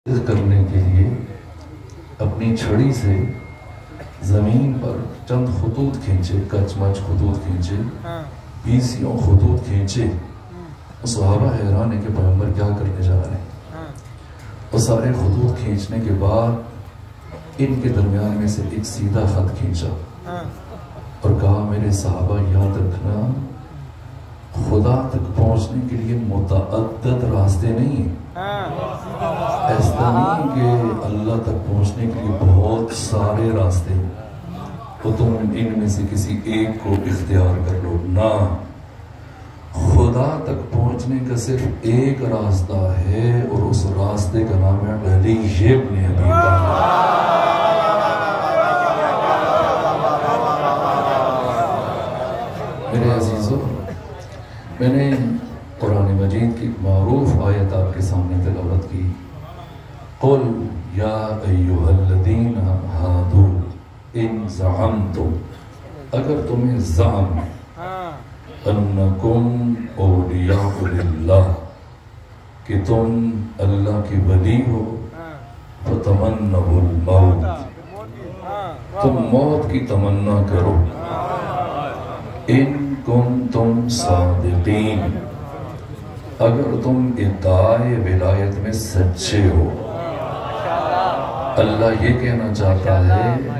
کرنے کے لیے اپنی چھڑی سے زمین پر چند خطوط کھینچے، کچ مچ خطوط کھینچے، 20 خطوط کھینچے۔ صحابہ حیران ہے کہ پیغمبر کیا کرنے جا رہے ہیں۔ وہ سارے خطوط کھینچنے کے بعد ان کے درمیان میں سے ایک سیدھا خط کھینچا اور کہا میرے صحابہ یاد رکھنا، خدا تک پہنچنے کے لیے متعدد راستے نہیں ہیں۔ ایسا نہیں کہ اللہ تک پہنچنے کے لیے بہت سارے راستے ہیں تو تم ان میں سے کسی ایک کو اختیار کر لو، نہ، خدا تک پہنچنے کا صرف ایک راستہ ہے اور اس راستے کا نام ہے علی ابن ابی طالب۔ میرے عزیزو، میں نے قرآن مجید کی معروف آیت آپ کے سامنے تلاوت کی، قل یا ایھا الذین ہادوا ان زعمتم، اگر تمہیں زعم انکم اولیاء للہ، کہ تم اللہ کے ولی ہو، فتمنوا الموت، تم موت کی تمنا کرو، ان کنتم صادقین، اگر تم ادعائے ولایت میں سچے ہو۔ اللہ یہ کہنا چاہتا ہے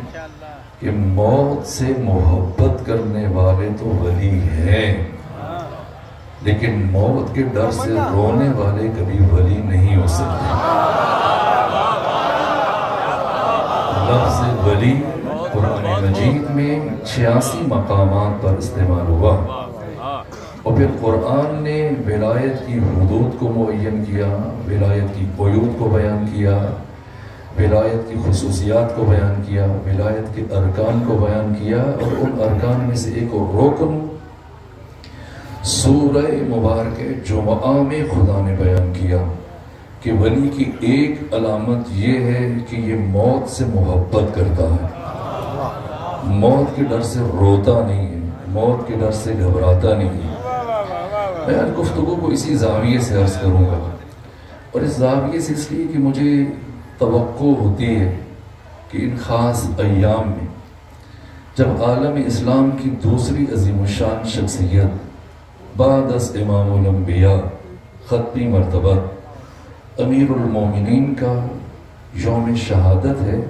کہ موت سے محبت کرنے والے تو ولی ہیں، لیکن موت کے ڈر سے رونے والے کبھی ولی نہیں ہو سکتے۔ لفظ ولی قرآن مجید میں 86 مقامات پر استعمال ہوا، اور پھر قرآن نے ولایت کی حدود کو معین کیا، ولایت کی قیود کو بیان کیا، ولایت کی خصوصیات کو بیان کیا، ولایت کے ارکان کو بیان کیا، اور ان ارکان میں سے ایک اور رکن سورہ مبارکہ جمعہ میں خدا نے بیان کیا کہ ولی کی ایک علامت یہ ہے کہ یہ موت سے محبت کرتا ہے، موت کے ڈر سے روتا نہیں ہے، موت کے ڈر سے گھبراتا نہیں ہے۔ میں آج گفتگو کو اسی زاویے سے عرض کروں گا، اور اس زاویے سے اس لیے کہ مجھے توقع ہوتی ہے کہ ان خاص ایام میں جب عالم اسلام کی دوسری عظیم الشان شخصیت بعد از امام الانبیاء ختمی مرتبہ امیر المومنین کا یوم شہادت ہے،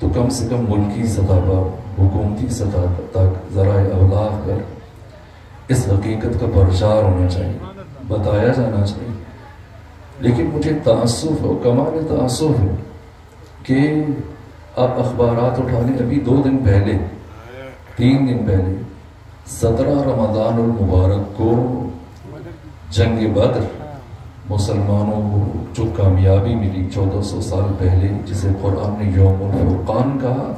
تو کم سے کم ملکی سطح پر، حکومتی سطح تک ذرائع ابلاغ پر اس حقیقت کا پرچار ہونا چاہیے، بتایا جانا چاہیے۔ لیکن مجھے تعصف ہے، کمال تعصف ہے کہ آپ اخبارات اٹھا لیں، ابھی 2 دن پہلے، 3 دن پہلے 17 رمضان المبارک کو جنگ بدر مسلمانوں کو جو کامیابی ملی 1400 سال پہلے، جسے قرآن نے یوم الفرقان کہا،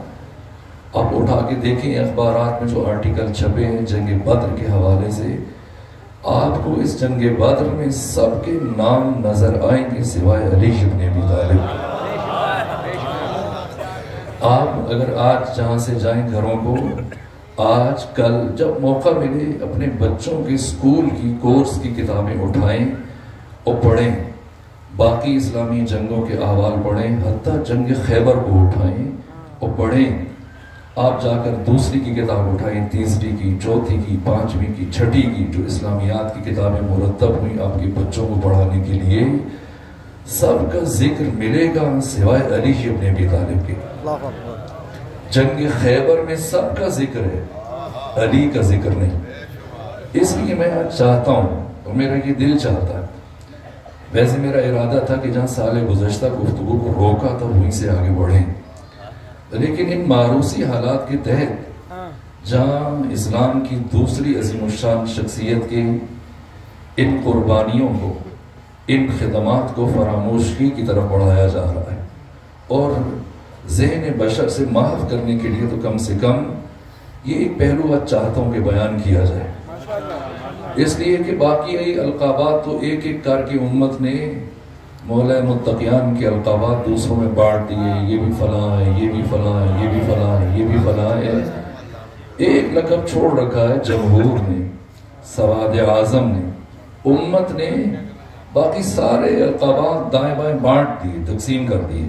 آپ اٹھا کے دیکھیں اخبارات میں جو آرٹیکل چھپے ہیں جنگ بدر کے حوالے سے، آپ کو اس جنگ بدر میں سب کے نام نظر آئیں گے سوائے علی ابن ابی طالب۔ آپ اگر آج جہاں سے جائیں گھروں کو، آج کل جب موقع ملے اپنے بچوں کے اسکول کی کورس کی کتابیں اٹھائیں اور پڑھیں، باقی اسلامی جنگوں کے احوال پڑھیں، حتیٰ جنگ خیبر کو اٹھائیں اور پڑھیں۔ آپ جا کر دوسری کی کتاب اٹھائیں، تیسری کی، چوتھی کی، 5ویں کی، 6ٹھی کی، جو اسلامیات کی کتابیں مرتب ہوئیں آپ کے بچوں کو پڑھانے کے لیے، سب کا ذکر ملے گا سوائے علی ابن ابی طالب کے۔ جنگ خیبر میں سب کا ذکر ہے، علی کا ذکر نہیں۔ اس لیے میں آج چاہتا ہوں، اور میرا یہ دل چاہتا ہے، ویسے میرا ارادہ تھا کہ جہاں سال گزشتہ گفتگو کو روکا تھا وہیں سے آگے بڑھیں، لیکن ان معروسی حالات کے تحت جہاں اسلام کی دوسری عظیم الشان شخصیت کے ان قربانیوں کو، ان خدمات کو فراموشی کی طرف بڑھایا جا رہا ہے، اور ذہن بشر سے محو کرنے کے لیے تو کم سے کم یہ ایک پہلو آج چاہتا ہوں کہ بیان کیا جائے، اس لیے کہ باقی القابات تو ایک ایک کر کے امت نے مولا متقیان کے القابات دوسروں میں بانٹ دیے، یہ بھی فلاں ہے، یہ بھی فلاں ہے، یہ بھی فلاں ہے، یہ بھی فلاں ہے۔ ایک لقب چھوڑ رکھا ہے جمہور نے، سواد اعظم نے، امت نے باقی سارے القابات دائیں بائیں بانٹ دیے، تقسیم کر دیے.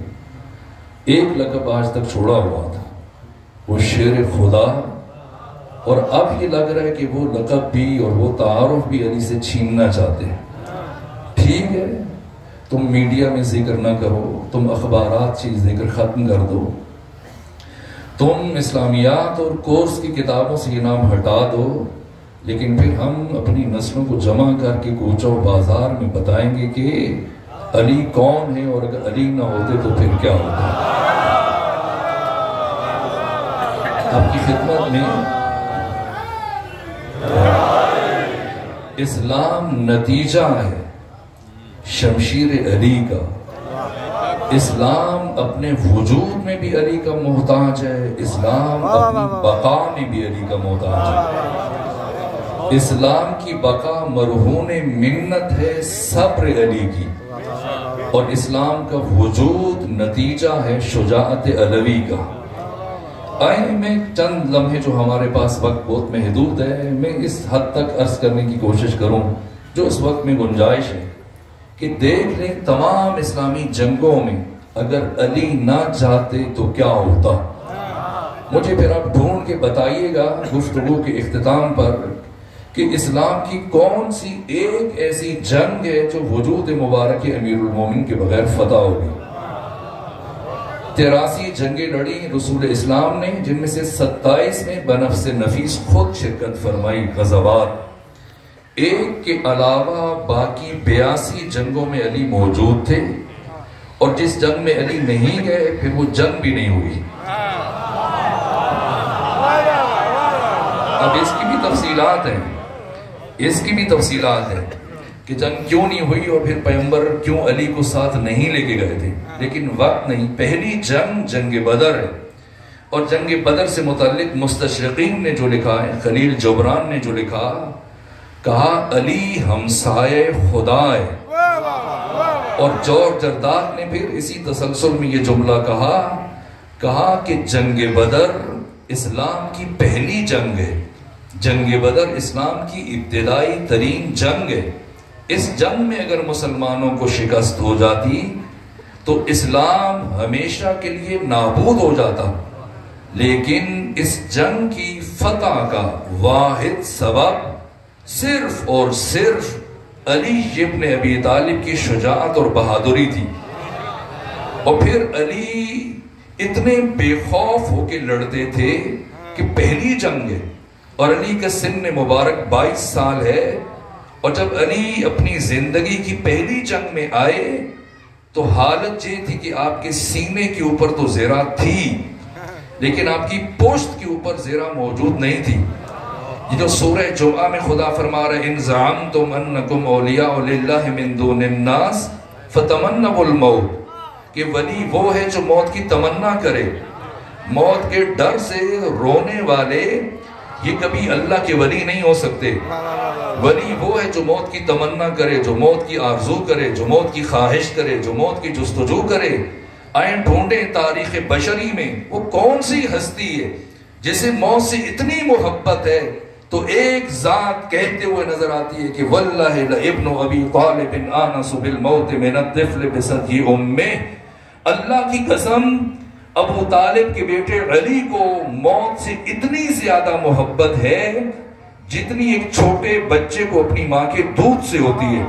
ایک لقب آج تک چھوڑا ہوا تھا، وہ شیر خدا. اور اب یہ لگ رہا ہے کہ وہ لقب بھی اور وہ تعارف بھی علی سے چھیننا چاہتے ہیں. ٹھیک ہے، تم میڈیا میں ذکر نہ کرو، تم اخبارات سے ذکر ختم کر دو، تم اسلامیات اور کورس کی کتابوں سے یہ نام ہٹا دو، لیکن پھر ہم اپنی نسلوں کو جمع کر کے کوچوں بازار میں بتائیں گے کہ علی کون ہے، اور اگر علی نہ ہوتے تو پھر کیا ہوتا. آپ کی خدمت میں اسلام نتیجہ ہے شمشیر علی کا. اسلام اپنے وجود میں بھی علی کا محتاج ہے، اسلام اپنی بقا میں بھی علی کا محتاج ہے. اسلام کی بقا مرہون منت ہے صبر علی کی، اور اسلام کا وجود نتیجہ ہے شجاعت علوی کا. آئیں میں چند لمحے، جو ہمارے پاس وقت بہت محدود ہے، میں اس حد تک عرض کرنے کی کوشش کروں جو اس وقت میں گنجائش ہے، کہ دیکھ لیں تمام اسلامی جنگوں میں اگر علی نہ جاتے تو کیا ہوتا. مجھے پھر آپ ڈھونڈ کے بتائیے گا گفتگو کے اختتام پر کہ اسلام کی کون سی ایک ایسی جنگ ہے جو وجود مبارک امیر المومنین کے بغیر فتح ہوگی. 83 جنگیں لڑی رسول اسلام نے، جن میں سے 27 میں بنفس نفیس خود شرکت فرمائی غزوات. ایک کے علاوہ باقی 82 جنگوں میں علی موجود تھے، اور جس جنگ میں علی نہیں گئے پھر وہ جنگ بھی نہیں ہوئی. اب اس کی بھی تفصیلات ہیں کہ جنگ کیوں نہیں ہوئی، اور پھر پیغمبر کیوں علی کو ساتھ نہیں لے کے گئے تھے. لیکن وقت نہیں. پہلی جنگ بدر ہے، اور جنگ بدر سے متعلق مستشرقین نے جو لکھا ہے، خلیل جبران نے جو لکھا، کہا علی ہمسائے خدا ہے. اور جورج جرداق نے پھر اسی تسلسل میں یہ جملہ کہا کہ جنگ بدر اسلام کی پہلی جنگ ہے. جنگ بدر اسلام کی ابتدائی ترین جنگ ہے. اس جنگ میں اگر مسلمانوں کو شکست ہو جاتی تو اسلام ہمیشہ کے لیے نابود ہو جاتا. لیکن اس جنگ کی فتح کا واحد سبب صرف اور صرف علی ابن ابی طالب کی شجاعت اور بہادری تھی. اور پھر علی اتنے بے خوف ہو کے لڑتے تھے کہ پہلی جنگ ہے، اور علی کا سن مبارک 22 سال ہے. اور جب علی اپنی زندگی کی پہلی جنگ میں آئے تو حالت یہ تھی کہ آپ کے سینے کے اوپر تو زرہ تھی، لیکن آپ کی پشت کے اوپر زرہ موجود نہیں تھی. یہ جو سورہ جمعہ میں خدا فرما رہے ان زعمتم انکم اولیاء للہ من دون الناس فتمنوا الموت، کہ ولی وہ ہے جو موت کی تمنا کرے. موت کے ڈر سے رونے والے یہ کبھی اللہ کے ولی نہیں ہو سکتے. ولی وہ ہے جو موت کی تمنا کرے، جو موت کی آرزو کرے، جو موت کی خواہش کرے، جو موت کی جستجو کرے. آئیں ڈھونڈیں تاریخ بشری میں وہ کون سی ہستی ہے جسے موت سے اتنی محبت ہے. تو ایک ذات کہتے ہوئے نظر آتی ہے کہ واللہ لابن ابی طالب آنس بالموت من الطفل بصدی امہ. اللہ کی قسم ابو طالب کے بیٹے علی کو موت سے اتنی زیادہ محبت ہے جتنی ایک چھوٹے بچے کو اپنی ماں کے دودھ سے ہوتی ہے.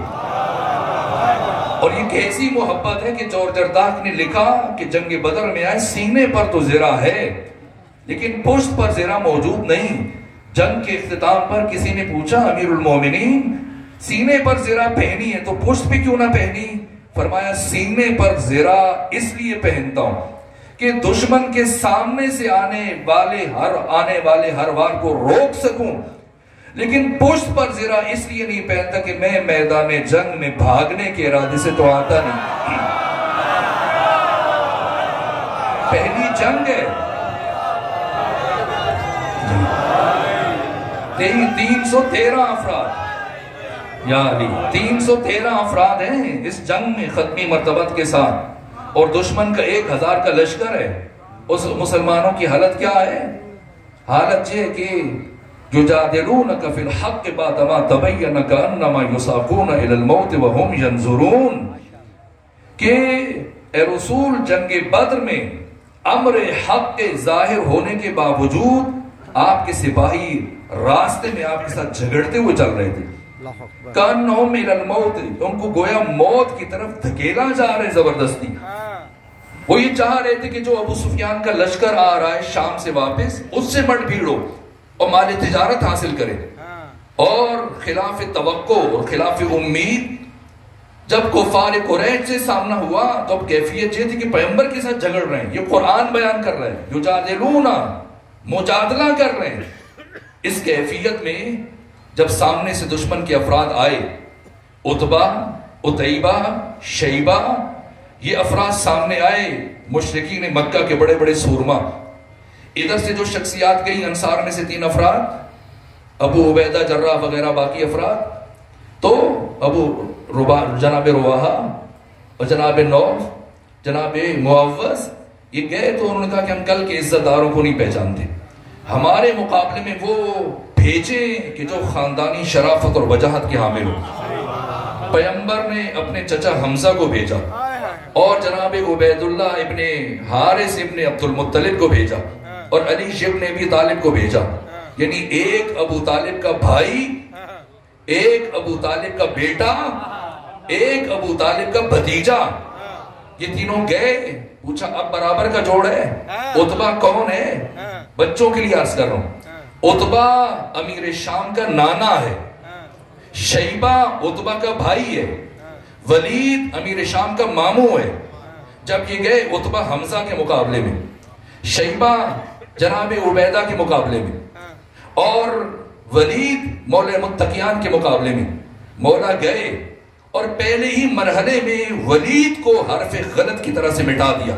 اور یہ کیسی محبت ہے کہ جورج جرداق نے لکھا کہ جنگ بدر میں آئے سینے پر تو زرہ ہے لیکن پشت پر زرہ موجود نہیں. جنگ کے اختتام پر کسی نے پوچھا امیر المومنین سینے پر زرہ پہنی ہے تو پشت پہ کیوں نہ پہنی؟ فرمایا سینے پر زرہ اس لیے پہنتا ہوں کہ دشمن کے سامنے سے آنے والے ہر وار کو روک سکوں، لیکن پشت پر زرہ اس لیے نہیں پہنتا کہ میں میدان جنگ میں بھاگنے کے ارادے سے تو آتا نہیں. پہلی جنگ ہے، 313 افراد یا علی 313 افراد ہیں اس جنگ میں ختمی مرتبت کے ساتھ، اور دشمن کا 1000 کا لشکر ہے. اس مسلمانوں کی حالت کیا ہے؟ حالت یہ ہے کہ یجادلونک فی الحق بعدما تبین کأنما یساقون الی الموت وهم ینظرون، کہ اے رسول جنگ بدر میں امر حق کے ظاہر ہونے کے باوجود آپ کے سپاہی راستے میں آپ کے ساتھ جھگڑتے ہوئے چل رہے تھے، کأنہم الی الموت، ان کو گویا موت کی طرف دھکیلا جا رہے زبردستی۔ وہ یہ چاہ رہے تھے کہ جو ابو سفیان کا لشکر آ رہا ہے شام سے واپس، اس سے مٹ بھیڑو اور مال تجارت حاصل کرے، اور خلاف توقع اور خلاف امید جب کفار قریش سے سامنا ہوا تو اب کیفیت یہ تھی کہ پیغمبر کے ساتھ جھگڑ رہے ہیں، یہ قرآن بیان کر رہے ہیں، یجادلون مجادلہ کر رہے ہیں۔ اس کیفیت میں جب سامنے سے دشمن کے افراد آئے، عتبہ، عتیبہ، شیبہ، یہ افراد سامنے آئے، مشرکین مکہ کے بڑے بڑے سورما۔ ادھر سے جو شخصیات گئی انصار میں سے 3 افراد، ابو عبیدہ، جراح وغیرہ باقی افراد، تو جناب رواحہ اور جناب نوف، جناب معوذ، یہ گئے تو انہوں نے کہا کہ ہم کل کے عزت داروں کو نہیں پہچانتے، ہمارے مقابلے میں وہ بھیجیں کہ جو خاندانی شرافت اور وجاہت کے حامل ہو۔ پیغمبر نے اپنے چچا حمزہ کو بھیجا اور جناب عبید اللہ ابن حارث ابن عبد المطلب کو بھیجا اور علی ابن ابی طالب کو بھیجا، یعنی ایک ابو طالب کا بھائی، ایک ابو طالب کا بیٹا، ایک ابو طالب کا بھتیجا، یہ تینوں گئے۔ پوچھا اب برابر کا جوڑ ہے؟ عتبہ کون ہے؟ بچوں کے لیے عرض کر رہا ہوں، عتبہ امیر شام کا نانا ہے، شیبہ عتبہ کا بھائی ہے، ولید امیر شام کا ماموں ہے۔ جب یہ گئے عتبہ حمزہ کے مقابلے میں، شیبہ جناب عبیدہ کے مقابلے میں، اور ولید مولا متقیان کے مقابلے میں، مولا گئے اور پہلے ہی مرحلے میں ولید کو حرف غلط کی طرح سے مٹا دیا،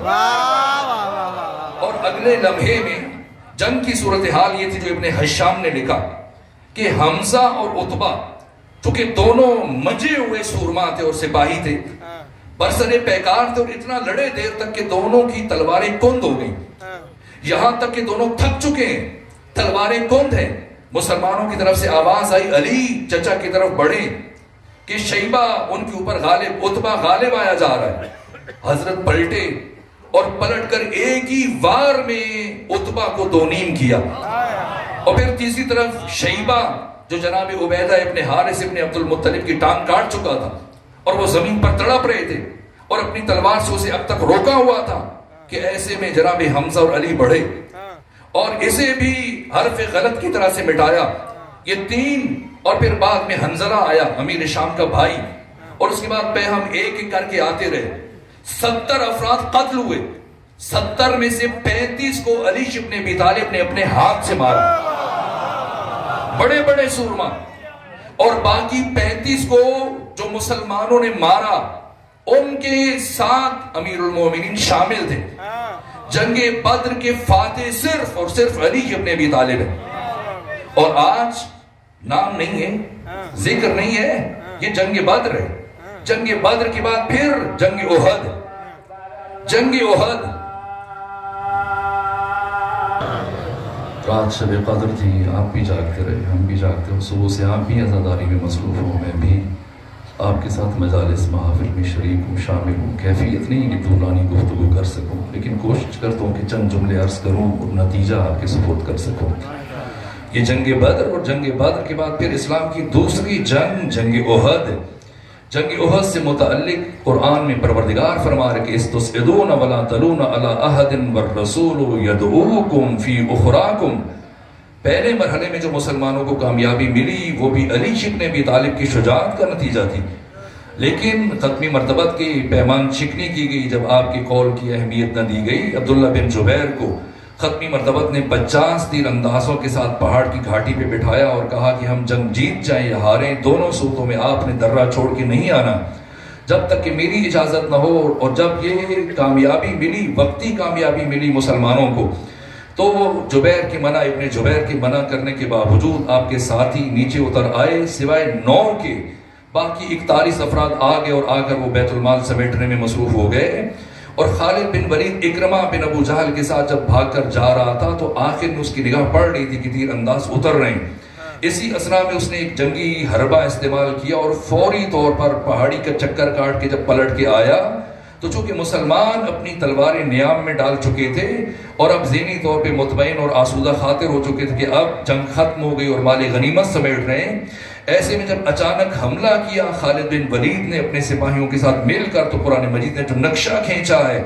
اور اگلے لمحے میں جنگ کی صورتحال یہ تھی جو ابن حشام نے لکھا کہ حمزہ اور عتبہ چونکہ دونوں مجے ہوئے سورما تھے اور سپاہی تھے، برسر پیکار تھے، اور اتنا لڑے دیر تک کہ دونوں کی تلواریں کند ہو گئیں، یہاں تک کہ دونوں تھک چکے ہیں، تلواریں کند ہیں۔ مسلمانوں کی طرف سے آواز آئی علی چچا کی طرف بڑھے کہ شیبہ ان کے اوپر غالب، عتبہ غالب آیا جا رہا ہے۔ حضرت پلٹے اور پلٹ کر ایک ہی وار میں عتبہ کو 2 نیم کیا، اور پھر تیسری طرف شیبہ جو جناب عبیدہ ابن حارث ابن عبد المطلب کی ٹانگ کاٹ چکا تھا اور وہ زمین پر تڑپ رہے تھے اور اپنی تلوار سے اسے اب تک روکا ہوا تھا، کہ ایسے میں جناب حمزہ اور علی بڑھے اور اسے بھی حرف غلط کی طرح سے مٹایا۔ یہ 3 اور پھر بعد میں حنظلہ آیا امیر شام کا بھائی، اور اس کے بعد پہ ہم ایک ایک کر کے آتے رہے۔ 70 افراد قتل ہوئے، 70 میں سے 35 کو علی ابن ابی طالب نے اپنے ہاتھ سے مارا، بڑے بڑے سورما، اور باقی 35 کو جو مسلمانوں نے مارا ان کے ساتھ امیر المومنین شامل تھے۔ جنگ بدر کے فاتح صرف اور صرف علی ابن ابی طالب ہے، اور آج نام نہیں ہے، ذکر نہیں ہے، یہ جنگ بدر ہے۔ جنگ بدر کے بعد پھر جنگ احد، جنگ احد رات شب قدر تھی، آپ بھی جاگتے رہے، ہم بھی جاگتے ہو، صبح سے آپ بھی عزاداری میں مصروف ہوں، میں بھی آپ کے ساتھ مجالس محافل میں شریک ہوں، شامل ہوں۔ کیفیت نہیں کہ طولانی گفتگو کر سکوں، لیکن کوشش کرتا ہوں کہ چند جملے عرض کروں اور نتیجہ آپ کے سپورٹ کر سکوں۔ یہ جنگ بدر، اور جنگ بدر کے بعد پھر اسلام کی دوسری جنگ، جنگ احد۔ جنگ احد سے متعلق قرآن میں پروردگار فرما رہے کہ استسعدون ولا تلون علی احد والرسول یدعوکم فی اخراکم۔ پہلے مرحلے میں جو مسلمانوں کو کامیابی ملی وہ بھی علی ابن ابی طالب کی شجاعت کا نتیجہ تھی، لیکن ختمی مرتبت کی پیمان شکنی کی گئی جب آپ کے قول کی اہمیت نہ دی گئی۔ عبداللہ بن جبیر کو ختمی مرتبت نے 50 تیر اندازوں کے ساتھ پہاڑ کی گھاٹی پہ بٹھایا اور کہا کہ ہم جنگ جیت جائیں یا ہاریں، دونوں صورتوں میں آپ نے درہ چھوڑ کے نہیں آنا جب تک کہ میری اجازت نہ ہو۔ اور جب یہ کامیابی ملی، وقتی کامیابی ملی مسلمانوں کو، تو جبیر کی منع، ابن جبیر کی منع کرنے کے باوجود آپ کے ساتھی نیچے اتر آئے، سوائے 9 کے باقی 41 افراد آگے، اور آ کر وہ بیت المال سمیٹنے میں مصروف ہو گئے۔ اور خالد بن ولید اکرمہ بن ابو جہل کے ساتھ جب بھاگ کر جا رہا تھا تو آخر میں اس کی نگاہ پڑ رہی تھی کہ تیر انداز اتر رہے ہیں، اسی اسنا میں اس نے ایک جنگی حربہ استعمال کیا اور فوری طور پر پہاڑی کا چکر کاٹ کے جب پلٹ کے آیا تو چونکہ مسلمان اپنی تلواریں نیام میں ڈال چکے تھے اور اب ذہنی طور پہ مطمئن اور آسودہ خاطر ہو چکے تھے کہ اب جنگ ختم ہو گئی اور مال غنیمت سمیٹ رہے ہیں، ایسے میں جب اچانک حملہ کیا خالد بن ولید نے اپنے سپاہیوں کے ساتھ مل کر، تو قرآن مجید نے جو نقشہ کھینچا ہے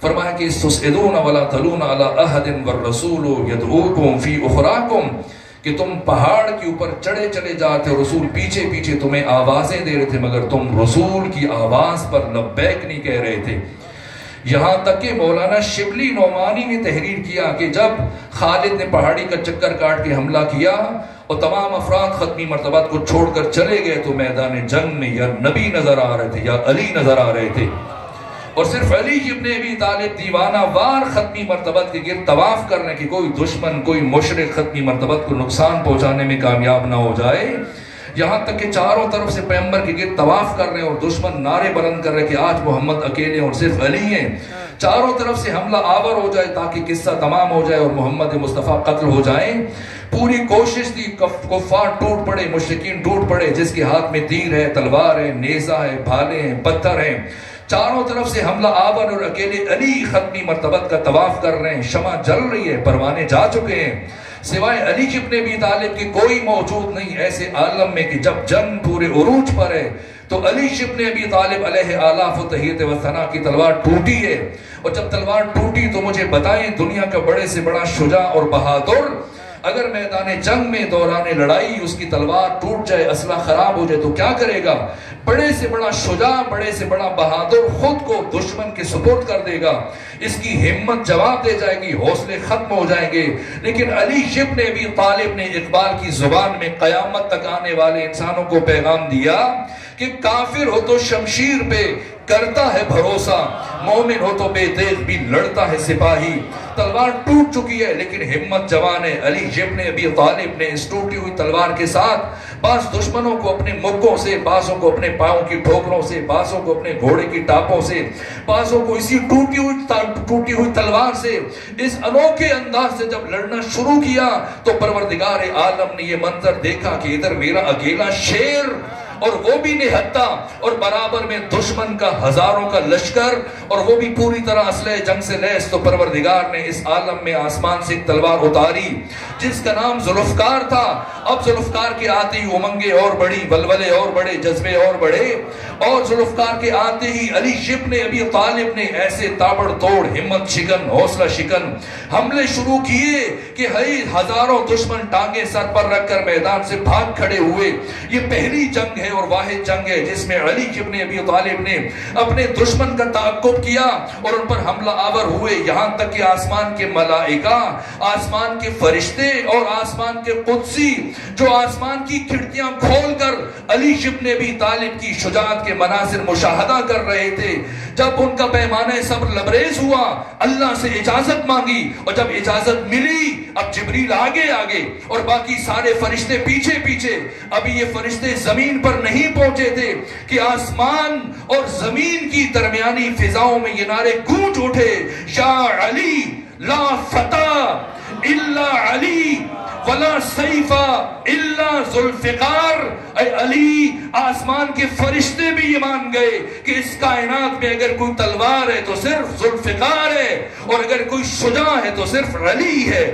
فرمایا کہ تُسْعِدُونَ وَلَا تَلُونَ عَلَىٰ أَحَدٍ وَالرَّسُولُ يَدْعُوكُمْ فِي أُخْرَاكُمْ، کہ تم پہاڑ کے اوپر چڑھے چلے جاتے اور رسول پیچھے پیچھے تمہیں آوازیں دے رہے تھے مگر تم رسول کی آواز پر لبیک نہیں کہہ رہے تھے۔ یہاں تک کہ مولانا شبلی نعمانی نے تحریر کیا کہ جب خالد نے پہاڑی کا چکر کاٹ کے حملہ کیا اور تمام افراد ختمی مرتبات کو چھوڑ کر چلے گئے تو میدان جنگ میں یا نبی نظر آ رہے تھے یا علی نظر آ رہے تھے، اور صرف علی ابن ابی طالب دیوانہ وار ختمی مرتبت کے گرد طواف کرنے کہ کوئی دشمن کوئی مشرک ختمی مرتبت کو نقصان پہنچانے میں کامیاب نہ ہو جائے، یہاں تک کہ چاروں طرف سے پیغمبر کے گرد طواف کر رہے ہیں اور دشمن نعرے بلند کر رہے کہ آج محمد اکیلے اور صرف علی ہیں، چاروں طرف سے حملہ آور ہو جائے تاکہ قصہ تمام ہو جائے اور محمد مصطفیٰ قتل ہو جائیں۔ پوری کوشش تھی، کفار ٹوٹ پڑے، مشرکین ٹوٹ پڑے، جس کے ہاتھ میں تیر ہے، تلوار ہے، نیزہ ہے، بھالے ہیں، پتھر ہیں، چاروں طرف سے حملہ آور اور اکیلے علی ختمی مرتبت کا طواف کر رہے ہیں، شمع جل رہی ہے، پروانے جا چکے ہیں، سوائے علی ابن ابی طالب کے کوئی موجود نہیں ایسے عالم میں کہ جب جنگ پورے عروج پر ہے تو علی ابن ابی طالب علیہ آلاف و تحیت و ثنا کی تلوار ٹوٹی ہے، اور جب تلوار ٹوٹی تو مجھے بتائیں دنیا کا بڑے سے بڑا شجاع اور بہادر اگر میدان جنگ میں دوران لڑائی اس کی تلوار ٹوٹ جائے، اسلحہ خراب ہو جائے تو کیا کرے گا؟ بڑے سے بڑا شجاع، بڑے سے بڑا بہادر خود کو دشمن کے سپرد کر دے گا، اس کی ہمت جواب دے جائے گی، حوصلے ختم ہو جائیں گے۔ لیکن علی ابن ابی طالب نے اقبال کی زبان میں قیامت تک آنے والے انسانوں کو پیغام دیا کہ کافر ہو تو شمشیر پہ کرتا ہے بھروسہ، مومن ہو تو بے دیکھ بھی لڑتا ہے سپاہی۔ تلوار ٹوٹ چکی ہے لیکن ہمت جوان ہے۔ علی ابن ابی طالب نے اس ٹوٹی ہوئی تلوار کے ساتھ بعض دشمنوں کو اپنے مکوں سے، بعضوں کو اپنے پاؤں کی ٹھوکروں سے، بعضوں کو اپنے گھوڑے کی ٹاپوں سے، بعضوں کو اسی ٹوٹی ہوئی تلوار سے، اس انوکھے انداز سے جب لڑنا شروع کیا تو پروردگار عالم نے یہ منظر دیکھا کہ ادھر میرا اکیلا شیر اور وہ بھی نہتا، اور برابر میں دشمن کا ہزاروں کا لشکر اور وہ بھی پوری طرح اسلحہ جنگ سے لیس۔ تو پروردگار نے اس عالم میں آسمان سے ایک تلوار اتاری جس کا نام ذوالفقار تھا۔ اب ذوالفقار کے آتے ہی امنگیں اور بڑی، ولولے اور بڑے، جذبے اور بڑے، اور ذوالفقار کے آتے ہی علی ابن ابی طالب نے ایسے تابڑ توڑ، ہمت شکن، حوصلہ شکن حملے شروع کیے کہ ہزاروں دشمن ٹانگیں سر پر رکھ کر میدان سے بھاگ کھڑے ہوئے۔ یہ پہلی جنگ ہے اور واحد جنگ ہے جس میں علی ابن ابی طالب نے اپنے دشمن کا تعقب کیا اور ان پر حملہ آور ہوئے، یہاں تک کہ آسمان کے ملائکہ، آسمان کے فرشتے اور آسمان کے قدسی جو آسمان کی کھڑکیاں کھول کر علی ابن ابی طالب کی شجاعت کے مناظر مشاہدہ کر رہے تھے، جب ان کا پیمانہ صبر لبریز ہوا، اللہ سے اجازت مانگی، اور جب اجازت ملی اب جبریل آگے آگے اور باقی سارے فرشتے پیچھے پیچھے۔ ابھی یہ فرشتے زمین پر نہیں پہنچے تھے کہ آسمان اور زمین کی درمیانی فضاؤں میں یہ نعرے گونج اٹھے، یا علی لا فتح الا علی ولا سیف الا ذوالفقار۔ اے علی، آسمان کے فرشتے بھی یہ مان گئے کہ اس کائنات میں اگر کوئی تلوار ہے تو صرف ذوالفقار ہے، اور اگر کوئی شجاع ہے تو صرف علی ہے۔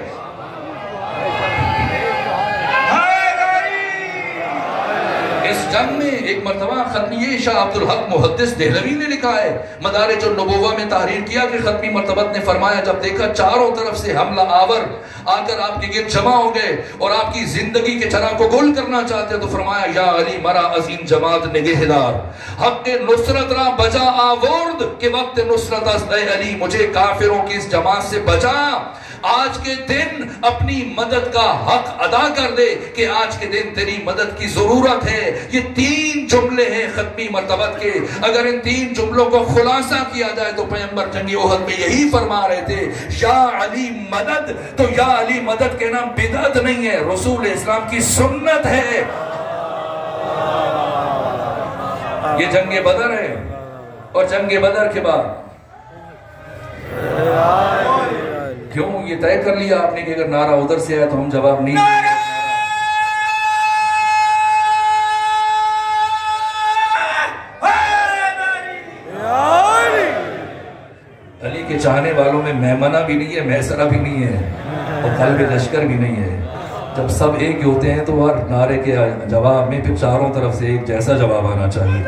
اس جنگ میں ایک مرتبہ ختمی شاہ عبدالحق محدث دہلوی نے لکھا ہے، مدارج النبوہ میں تحریر کیا کہ ختمی مرتبت نے فرمایا جب دیکھا چاروں طرف سے حملہ آور آ کر آپ کے گرد جمع ہو گئے اور آپ کی زندگی کے چراغ کو گل کرنا چاہتے تو فرمایا یا علی مرا عظیم جماعت نگہدار، حق کے نصرت را بجا آورد کہ وقت نصرت است اے علی، مجھے کافروں کی اس جماعت سے بچا، آج کے دن اپنی مدد کا حق ادا کر دے کہ آج کے دن تیری مدد کی ضرورت ہے۔ یہ تین جملے ہیں ختمی مرتبت کے، اگر ان تین جملوں کو خلاصہ کیا جائے تو پیغمبر جنگی احد میں یہی فرما رہے تھے، یا علی مدد۔ تو یا علی مدد کے نام بدعت نہیں ہے، رسول اسلام کی سنت ہے۔ یہ جنگ بدر ہے، اور جنگ بدر کے بعد کیوں یہ طے کر لیا آپ نے کہ اگر نعرہ ادھر سے آیا تو ہم جواب نہیں علی کے چاہنے والوں میں میمنہ بھی نہیں ہے، میسرہ بھی نہیں ہے، اور قلب لشکر بھی نہیں ہے۔ جب سب ایک ہی ہوتے ہیں تو ہر نعرے کے جواب میں پھر چاروں طرف سے ایک جیسا جواب آنا چاہیے۔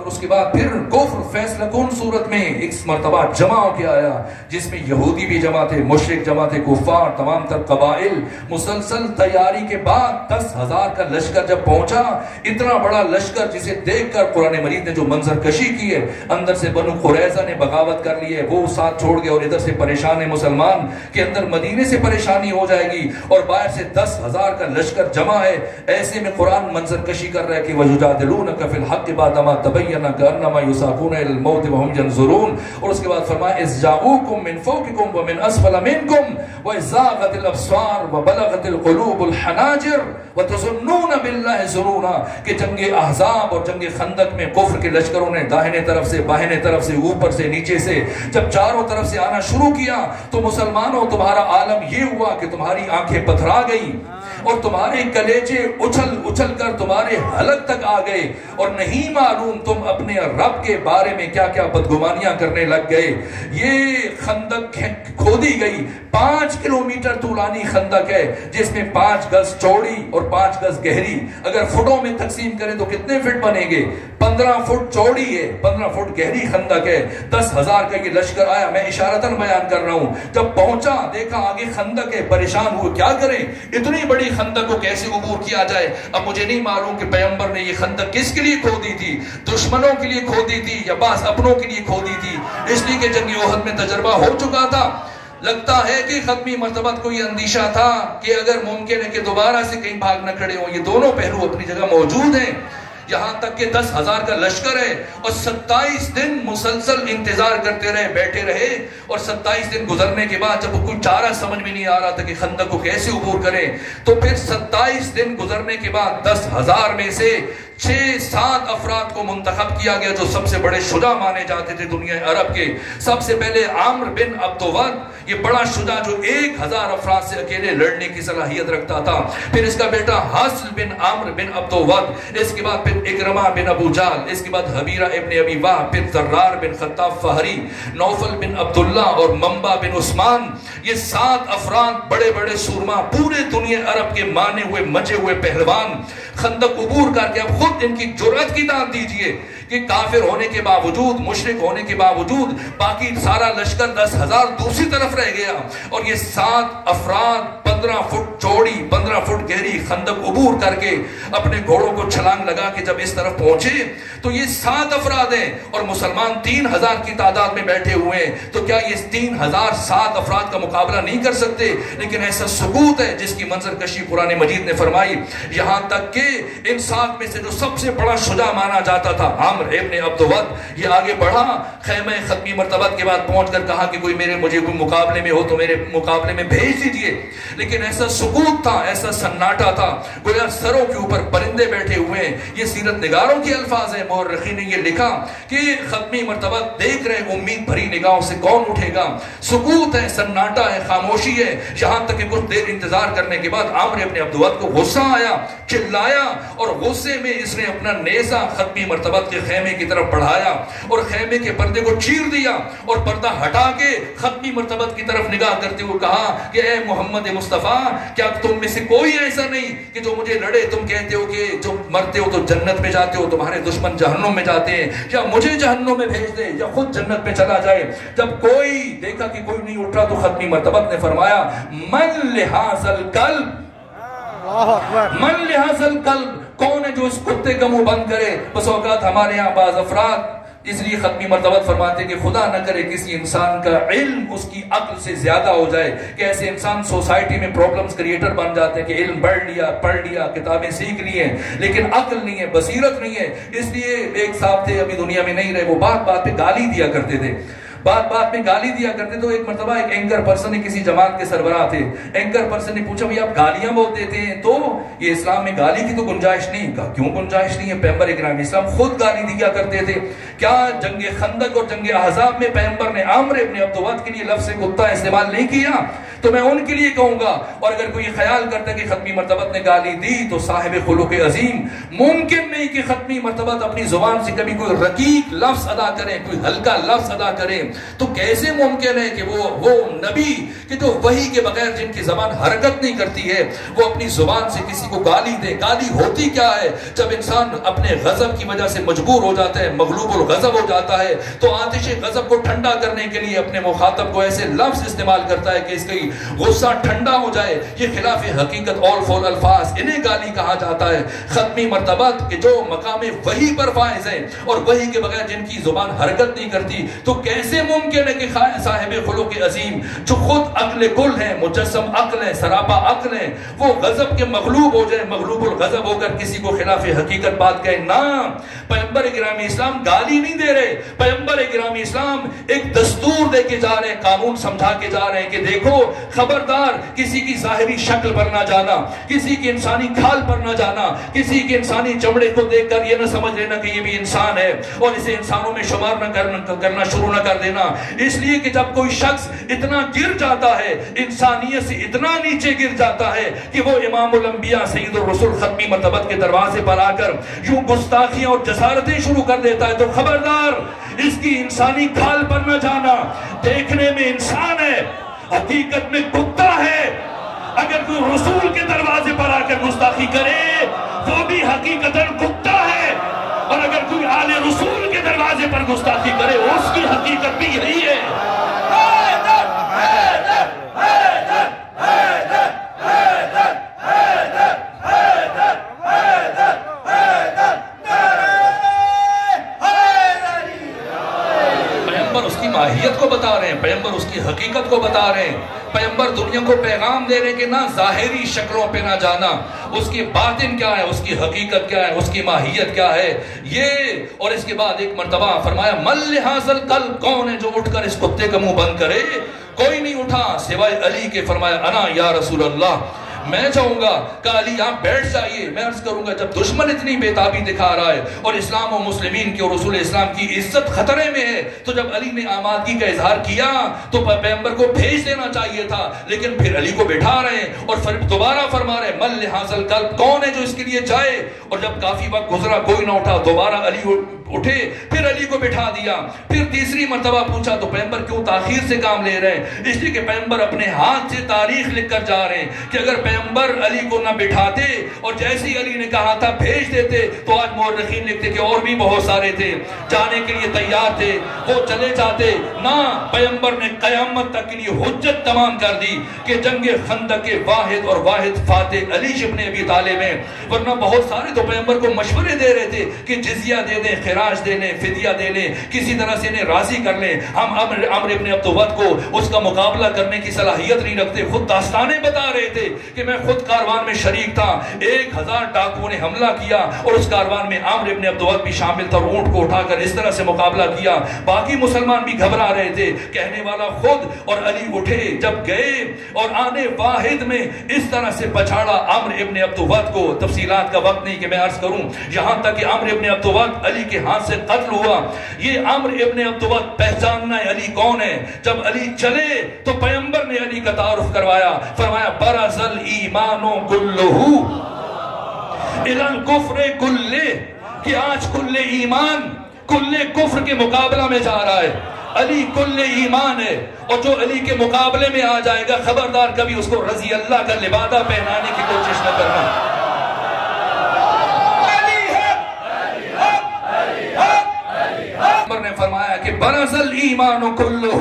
اس کے بعد پھر کفر فیصلہ کن صورت میں ایک مرتبہ جمع ہو کے آیا، جس میں یہودی بھی جمع تھے، مشرک جمع تھے، کفار، تمام تر قبائل۔ مسلسل تیاری کے بعد 10,000 کا لشکر جب پہنچا، اتنا بڑا لشکر جسے دیکھ کر قرآن مجید نے جو منظر کشی کی ہے، اندر سے بنو قریظہ نے بغاوت کر لی ہے، وہ ساتھ چھوڑ گئے، اور ادھر سے پریشان ہے مسلمان کہ اندر مدینے سے پریشانی ہو جائے گی اور باہر سے 10,000 کا لشکر جمع ہے۔ ایسے میں قرآن منظر کشی کر رہا ہے کہ وَيُجَادِلُونَكَ فِي الْحَقِّ بَعْدَمَا تَبَيَّنَ كَأَنَّمَا يُسَاقُونَ إِلَى الْمَوْتِ وَهُمْ يَنظُرُونَ، اور اس کے بعد فرمایا اِذْ جَاءُوكُم مِّن فَوْقِكُم وَمِنْ أَسْفَلَ مِنْكُمْ وَإِذْ زَاغَتِ الْأَبْصَارُ وَبَلَغَتِ الْقُلُوبُ الْحَنَاجِرَ وَتَظُنُّونَ بِاللَّهِ الظُّنُونَ، کہ جنگ احزاب اور جنگ خندق میں کفر کے لشکروں نے داہنے طرف سے، بائیں طرف سے، اوپر سے، نیچے سے جب چاروں طرف سے آنا شروع کیا تو مسلمانوں تمہارا عالم یہ ہوا کہ تمہاری آنکھیں پتھرا گئی اور تمہارے کلیجے اچھل اچھل کر تمہارے حلق تک آ گئے، اور نہیں معلوم تم اپنے رب کے بارے میں کیا کیا بدگمانیاں کرنے لگ گئے۔ یہ خندق کھودی گئی، 5 کلومیٹر طولانی خندق ہے، جس میں 5 گز چوڑی اور 5 گز گہری، اگر فٹوں میں تقسیم کریں تو کتنے فٹ بنیں گے؟ 15 فٹ چوڑی ہے، 15 فٹ گہری خندق ہے۔ 10,000 کا یہ لشکر آیا، میں اشارتاً بیان کر رہا ہوں۔ جب پہنچا دیکھا آگے خندق ہے، پریشان ہوئے کیا کریں، اتنی بڑی خندق کو کیسے عبور کیا جائے۔ اب مجھے نہیں معلوم کہ پیغمبر نے یہ خندق کس کے لیے کھودی تھی، دشمنوں کے لیے کھودی تھی یا بعض اپنوں کے لیے کھودی تھی، اس لیے کہ جنگ احد میں تجربہ ہو چکا تھا۔ لگتا ہے کہ ختمی مرتبت کو یہ اندیشہ تھا کہ اگر ممکن ہے کہ دوبارہ سے کہیں بھاگ نہ کھڑے ہوں۔ یہ دونوں پہلو اپنی جگہ موجود ہیں، یہاں تک کہ 10,000 کا لشکر ہے اور 27 دن مسلسل انتظار کرتے رہے، بیٹھے رہے، اور 27 دن گزرنے کے بعد جب کوئی چارہ سمجھ میں نہیں آ رہا تھا کہ خندق کو کیسے عبور کریں، تو پھر 27 دن گزرنے کے بعد 10,000 میں سے 6-7 افراد کو منتخب کیا گیا جو سب سے بڑے شجاع مانے جاتے تھے دنیا عرب کے۔ سب سے پہلے عامر بن عبد ود، یہ بڑا شجاع جو 1,000 افراد سے اکیلے لڑنے کی صلاحیت رکھتا تھا۔ پھر اس کا بیٹا حاصل بن عامر بن عبد ود، اس کے بعد پھر اکرمہ بن ابو جہل، اس کے بعد حبیرہ ابن ابی واہ، پھر ذرار بن خطاب فہری، نوفل بن عبداللہ اور منبع بن عثمان۔ یہ 7 افراد بڑے بڑے سورما، پورے دنیا عرب کے مانے ہوئے مچے ہوئے پہلوان، خندق عبور کر کے اب خود ان کی جرأت کی داد دیجئے کہ کافر ہونے کے باوجود، مشرک ہونے کے باوجود باقی سارا لشکر 10,000 دوسری طرف رہ گیا، اور یہ 7 افراد 15 فٹ چوڑی 15 فٹ گہری خندق عبور کر کے اپنے گھوڑوں کو چھلانگ لگا کے جب اس طرف پہنچے تو یہ 7 افراد ہیں اور مسلمان 3,000 کی تعداد میں بیٹھے ہوئے ہیں، تو کیا یہ 3,000 7 افراد کا مقابلہ نہیں کر سکتے؟ لیکن ایسا ثبوت ہے جس کی منظر کشی قرآن مجید نے فرمائی، یہاں تک کہ ان 7 میں سے جو سب سے بڑا شجاع مانا جاتا تھا عامر ابن عبد ود، یہ آگے بڑھا، خیمہ ختمی مرتبت کے بعد پہنچ کر کہا کہ مجھے کوئی مقابلے میں ہو تو میرے مقابلے میں بھیج دیجئے۔ لیکن ایسا سکوت تھا، ایسا سناٹا تھا، گویا سروں کے اوپر پرندے بیٹھے ہوئے ہیں۔ یہ سیرت نگاروں کے الفاظ ہیں، مورخین نے یہ لکھا کہ ختمی مرتبت دیکھ رہے امید بھری نگاہوں سے کون اٹھے گا، سکوت ہے، سناٹا ہے، خاموشی ہے، یہاں تک کہ کچھ دیر انتظار کرنے کے بعد عامر ابن عبد ود کو غصہ آیا، چلایا، اور غصے میں اس نے اپنا نیزہ ختمی مرتبت کے خیمے کی طرف بڑھایا اور خیمے کے پردے کو چیر دیا اور پردہ ہٹا کے ختمی مرتبت کی طرف نگاہ کرتے ہوئے کہا کہ اے محمد مصطفیٰ، کیا تم میں سے کوئی ایسا نہیں کہ جو مجھے لڑے؟ تم کہتے ہو کہ جو مرتے ہو تو جنت میں جاتے ہو، تمہارے دشمن جہنم میں جاتے ہیں، یا مجھے جہنم میں بھیج دے یا خود جنت میں چلا جائے۔ جب کوئی دیکھا کہ کوئی نہیں اٹھا تو ختمی مرتبت نے فرمایا من لہذا القلب، من لہذا القلب، کون ہے جو اس کتے کا منہ بند کرے؟ بس اوقات ہمارے یہاں بعض افراد اس لیے ختمی مرتبت فرماتے کہ خدا نہ کرے کسی انسان کا علم اس کی عقل سے زیادہ ہو جائے، کہ ایسے انسان سوسائٹی میں پرابلمز کریٹر بن جاتے ہیں کہ علم پڑھ لیا کتابیں سیکھ لی ہیں لیکن عقل نہیں ہے، بصیرت نہیں ہے۔ اس لیے ایک صاحب تھے ابھی دنیا میں نہیں رہے، وہ بات بات پہ گالی دیا کرتے تھے۔ بات بات میں گالی دیا کرتے. تو ایک مرتبہ ایک اینکر پرسن نے, کسی جماعت کے سربراہ تھے, اینکر پرسن نے پوچھا بھئی آپ گالیاں بہت دیتے ہیں, تو یہ اسلام میں گالی کی تو گنجائش نہیں. کہا کیوں گنجائش نہیں ہے؟ پیغمبر اکرام اسلام خود گالی دیا کرتے تھے. کیا جنگ خندق اور جنگ احزاب میں پیغمبر نے عامر ابن عبد ود کے لیے لفظ کتا استعمال نہیں کیا؟ تو میں ان کے لیے کہوں گا. اور اگر کوئی خیال کرتا کہ ختمی مرتبت نے گالی دی تو صاحب خلق عظیم. ممکن نہیں کہ ختمی مرتبت اپنی زبان سے کبھی کوئی رقیق لفظ ادا کریں, کوئی ہلکا لفظ ادا کریں. تو کیسے ممکن ہے کہ وہ نبی کہ جو وحی کے بغیر جن کی زبان حرکت نہیں کرتی ہے, وہ اپنی زبان سے کسی کو گالی دے؟ گالی ہوتی کیا ہے؟ جب انسان اپنے غضب کی وجہ سے مجبور ہو جاتا ہے, مغلوب الغضب ہو جاتا ہے, تو آتش غضب کو ٹھنڈا کرنے کے لیے اپنے مخاطب کو ایسے لفظ استعمال کرتا ہے کہ اس کی غصہ ٹھنڈا ہو جائے. یہ خلاف حقیقت اور فول الفاظ, انہیں گالی کہا جاتا ہے. ختمی مرتبت کہ جو مقام وحی پر فائز ہیں اور وحی کے بغیر جن کی زبان حرکت نہیں کرتی, تو کیسے ممکن ہے کہ صاحب خلق عظیم جو خود عقل کل ہے, مجسم عقل ہے, سراپا عقل ہے, وہ غضب کے مغلوب ہو جائے, مغلوب الغضب ہو کر کسی کو خلاف حقیقت بات کہے؟ نہ, پیغمبر گرامی اسلام گالی نہیں دے رہے. پیغمبر گرامی اسلام ایک دستور دے کے جا رہے ہیں, قانون سمجھا کے جا رہے ہیں کہ دیکھو خبردار کسی کی ظاہری شکل پر نہ جانا, کسی کی انسانی کھال پر نہ جانا, کسی کے انسانی چمڑے کو دیکھ کر یہ نہ سمجھ لینا کہ یہ بھی انسان ہے اور اسے انسانوں میں شمار نہ کرنا شروع نہ کر دینا. اس لیے کہ جب کوئی شخص اتنا گر جاتا ہے, انسانیت سے اتنا نیچے گر جاتا ہے کہ وہ امام الانبیاء سید الرسول ختمی مرتبت کے دروازے پر آ کر یوں گستاخیاں اور جسارتیں شروع کر دیتا ہے, تو خبردار اس کی انسانی کھال پر نہ جانا. دیکھنے میں انسان ہے, حقیقت میں کتا ہے. اگر کوئی رسول کے دروازے پر آ کر گستاخی کرے وہ بھی حقیقتاً کتا ہے, اور اگر کوئی آل رسول کے دروازے پر گستاخی کرے اس کی حقیقت بھی یہی ہے. پیغمبر اس کی ماہیت کو بتا رہے ہیں, پیغمبر اس کی حقیقت کو بتا رہے ہیں. پیغمبر دنیا کو پیغام دے رہے کہ نہ ظاہری شکلوں پہ نہ جانا, اس کی باطن کیا ہے, اس کی حقیقت کیا ہے, اس کی ماہیت کیا ہے یہ. اور اس کے بعد ایک مرتبہ فرمایا من لہذا القلب, کون ہے جو اٹھ کر اس کتے کا منہ بند کرے؟ کوئی نہیں اٹھا سوائے علی کے. فرمایا انا یا رسول اللہ, میں چاہوں گا کہ علی آپ بیٹھ جائیے. میں عرض کروں گا جب دشمن اتنی بےتابی دکھا رہا ہے اور اسلام و مسلمین کی اور رسول اسلام کی عزت خطرے میں ہے, تو جب علی نے آمادگی کا اظہار کیا تو پیغمبر کو بھیج دینا چاہیے تھا, لیکن پھر علی کو بٹھا رہے ہیں اور پھر دوبارہ فرما رہے ہیں من لہذا القلب, کون ہے جو اس کے لیے جائے؟ اور جب کافی وقت گزرا کوئی نہ اٹھا, دوبارہ علی اٹھے, پھر علی کو بٹھا دیا. پھر تیسری مرتبہ پوچھا تو پیغمبر کیوں تاخیر سے کام لے رہے ہیں؟ اس لیے کہ پیغمبر اپنے ہاتھ سے تاریخ لکھ کر جا رہے ہیں کہ اگر پیغمبر علی کو نہ بٹھاتے اور جیسے ہی علی نے کہا تھا بھیج دیتے, تو آج مورخین لکھتے کہ اور بھی بہت سارے تھے جانے کے لیے تیار تھے, وہ چلے جاتے. نہ, پیغمبر نے قیامت تک کے لیے حجت تمام کر دی کہ جنگ خندق کے واحد اور واحد فاتح علی ابن ابی طالب ہیں. ورنہ بہت سارے تو پیغمبر کو مشورے دے رہے تھے کہ جزیہ دے دیں, خراج دے لیں, فدیہ دے لیں, کسی طرح سے انہیں راضی کر لیں, ہم عمرو ابن عبد ود کو اس کا مقابلہ کرنے کی صلاحیت نہیں رکھتے. خود داستانیں بتا رہے تھے کہ میں خود کاروان میں شریک تھا, 1000 ڈاکوؤں نے حملہ کیا اور اس کاروان میں عمرو ابن عبد ود بھی شامل تھا, اونٹ کو اٹھا کر اس طرح سے مقابلہ کیا. باقی مسلمان بھی گھبرا رہے تھے. کہنے والا خود اور علی اٹھے, جب گئے اور آنے واحد میں اس طرح سے پچھاڑا عمرو ابن عبد ود کو. تفصیلات کا وقت نہیں کہ میں عرض کروں, یہاں تک کہ عمرو ابن عبد ود علی کے ہاتھ سے قتل ہوا. یہ عمرو ابن عبد ود پہچاننا ہے علی کون ہے. جب علی چلے تو پیغمبر نے علی کا تعارف کروایا, فرمایا برز الایمان کلہ الی الکفر کلہ, کہ آج کل ایمان کل کفر کے مقابلہ میں جا رہا ہے. علی کل ایمان ہے, اور جو علی کے مقابلے میں آ جائے گا خبردار کبھی اس کو رضی اللہ کا لبادہ پہنانے کی کوشش نہ کرنا. نے فرمایا کہ برز الایمان کلہ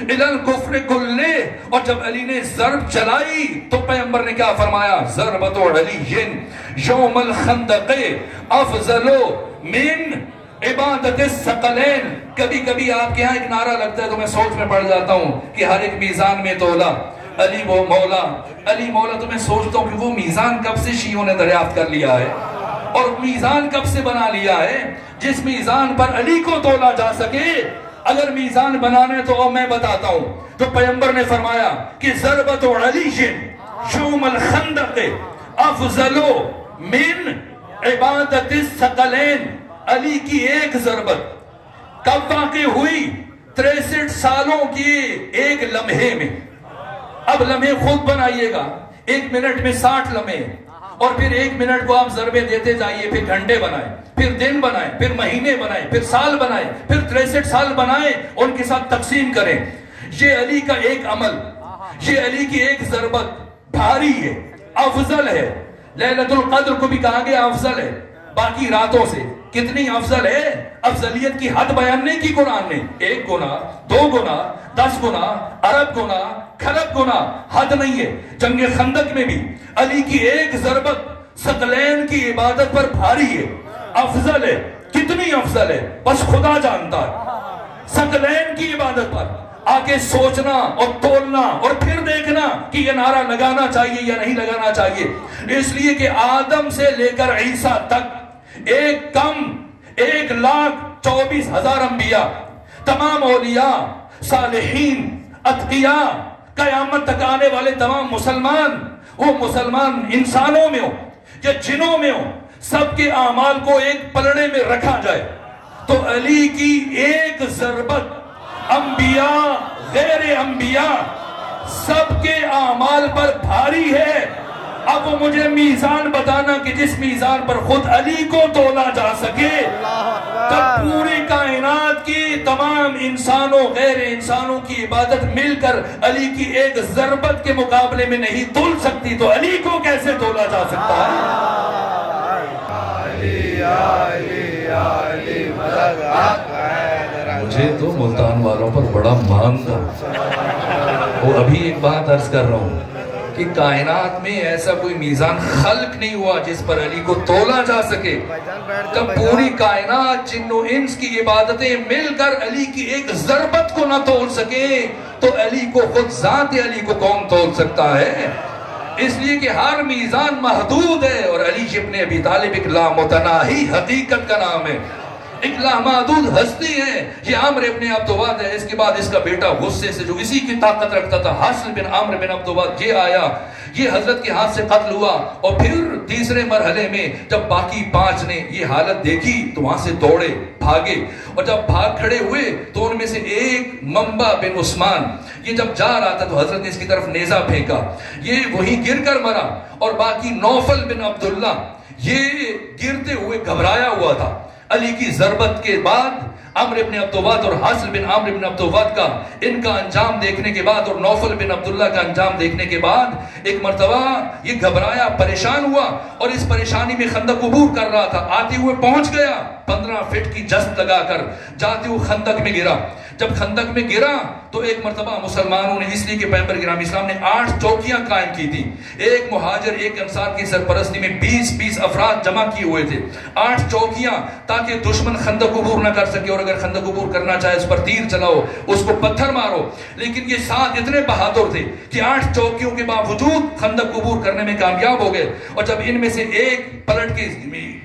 الی الکفر کلہ, اور جب علی نے ضرب چلائی تو پیغمبر نے کیا فرمایا, ضربۃ علی یوم الخندق افضل من عبادت الثقلین. کبھی کبھی آپ کے ہاں ایک نعرہ لگتا ہے تو میں سوچ میں پڑ جاتا ہوں کہ ہر ایک میزان میں تولا, علی وہ مولا, علی مولا. تو میں سوچتا ہوں کہ وہ میزان کب سے شیعوں نے دریافت کر لیا ہے اور میزان کب سے بنا لیا ہے جس میزان پر علی کو تولا جا سکے, اگر میزان بنانا ہے تو میں بتاتا ہوں، جو پیغمبر نے فرمایا کہ ضربت علی یوم الخندق افضل من عبادت الثقلین، علی کی ایک ضربت کب واقع ہوئی؟ 63 سالوں کی ایک لمحے میں۔ اب لمحے خود بنائیے گا، 1 منٹ میں 60 لمحے، اور پھر 1 منٹ کو آپ ضربے دیتے جائیے، پھر گھنٹے بنائیں، پھر دن بنائیں، پھر مہینے بنائیں، پھر سال بنائیں، پھر 63 سال بنائیں، ان کے ساتھ تقسیم کریں۔ یہ علی کا ایک عمل، یہ علی کی ایک ضربت بھاری ہے، افضل ہے۔ لیلۃ القدر کو بھی کہا گیا افضل ہے باقی راتوں سے۔ کتنی افضل ہے؟ افضلیت کی حد بیان نہیں کی قرآن نے، 1 گنا، 2 گنا، 10 گنا، ارب گنا، کھرب گنا، حد نہیں ہے۔ جنگ خندق میں بھی علی کی ایک ضربت ثقلین کی عبادت پر بھاری ہے، افضل ہے۔ کتنی افضل ہے بس خدا جانتا ہے۔ ثقلین کی عبادت پر آگے سوچنا اور تولنا اور پھر دیکھنا کہ یہ نعرہ لگانا چاہیے یا نہیں لگانا چاہیے، اس لیے کہ آدم سے لے کر عیسیٰ تک 1,24,000 انبیاء، تمام اولیاء، صالحین، اتقیاء، قیامت تک آنے والے تمام مسلمان، وہ مسلمان انسانوں میں ہو یا جنوں میں ہو، سب کے اعمال کو ایک پلڑے میں رکھا جائے تو علی کی ایک ضربت انبیاء، غیر انبیاء، سب کے اعمال پر بھاری ہے۔ اب مجھے میزان بتانا کہ جس میزان پر خود علی کو تولا جا سکے، تب پوری کائنات کی تمام انسانوں، غیر انسانوں کی عبادت مل کر علی کی ایک ضربت کے مقابلے میں نہیں تول سکتی، تو علی کو کیسے تولا جا سکتا ہے؟ مجھے تو ملتان والوں پر بڑا مان تھا۔ وہ ابھی ایک بات عرض کر رہا ہوں کہ کائنات میں ایسا کوئی میزان خلق نہیں ہوا جس پر علی کو تولا جا سکے۔ جب پوری کائنات جن و انس کی عبادتیں مل کر علی کی ایک ضربت کو نہ تول سکے تو علی کو، خود ذات علی کو کون تول سکتا ہے؟ اس لیے کہ ہر میزان محدود ہے، اور علی ابن ابی طالب ایک لامتناہی حقیقت کا نام ہے، ایک لامحدود ہستی ہے۔ یہ عمرو ابن عبد ود ہے، اس کے بعد اس کا بیٹا غصے سے جو اسی کی طاقت رکھتا تھا، حاصل بن عمرو بن عبد ود، یہ آیا، یہ حضرت کے ہاتھ سے قتل ہوا۔ اور پھر تیسرے مرحلے میں جب باقی 5 نے یہ حالت دیکھی تو وہاں سے دوڑے، بھاگے، اور جب بھاگ کھڑے ہوئے تو ان میں سے ایک منبع بن عثمان، یہ جب جا رہا تھا تو حضرت نے اس کی طرف نیزہ پھینکا، یہ وہیں گر کر مرا۔ اور باقی نوفل بن عبداللہ یہ گرتے ہوئے گھبرایا ہوا تھا۔ علی کی ضربت کے بعد عمرو بن عبد ود اور حاصل بن عمرو بن عبد ود کا، ان کا انجام دیکھنے کے بعد، اور نوفل بن عبداللہ کا انجام دیکھنے کے بعد ایک مرتبہ یہ گھبرایا، پریشان ہوا، اور اس پریشانی میں خندق عبور کر رہا تھا، آتے ہوئے پہنچ گیا 15 فٹ کی جست لگا کر، جاتے ہوئے خندق میں گرا۔ جب خندق میں گرا تو ایک مرتبہ مسلمانوں نے، اس لیے کہ پیغمبر گرام اسلام نے 8 چوکیاں قائم کی تھی، ایک مہاجر ایک انصار کی سرپرستی میں 20 افراد جمع کیے ہوئے تھے، 8 چوکیاں، تاکہ دشمن خندق عبور نہ کر سکے، اور اگر خندق عبور کرنا چاہے اس پر تیر چلاؤ، اس کو پتھر مارو۔ لیکن یہ 7 اتنے بہادر تھے کہ 8 چوکیوں کے باوجود خندق عبور کرنے میں کامیاب ہو گئے، اور جب ان میں سے ایک پلٹ کے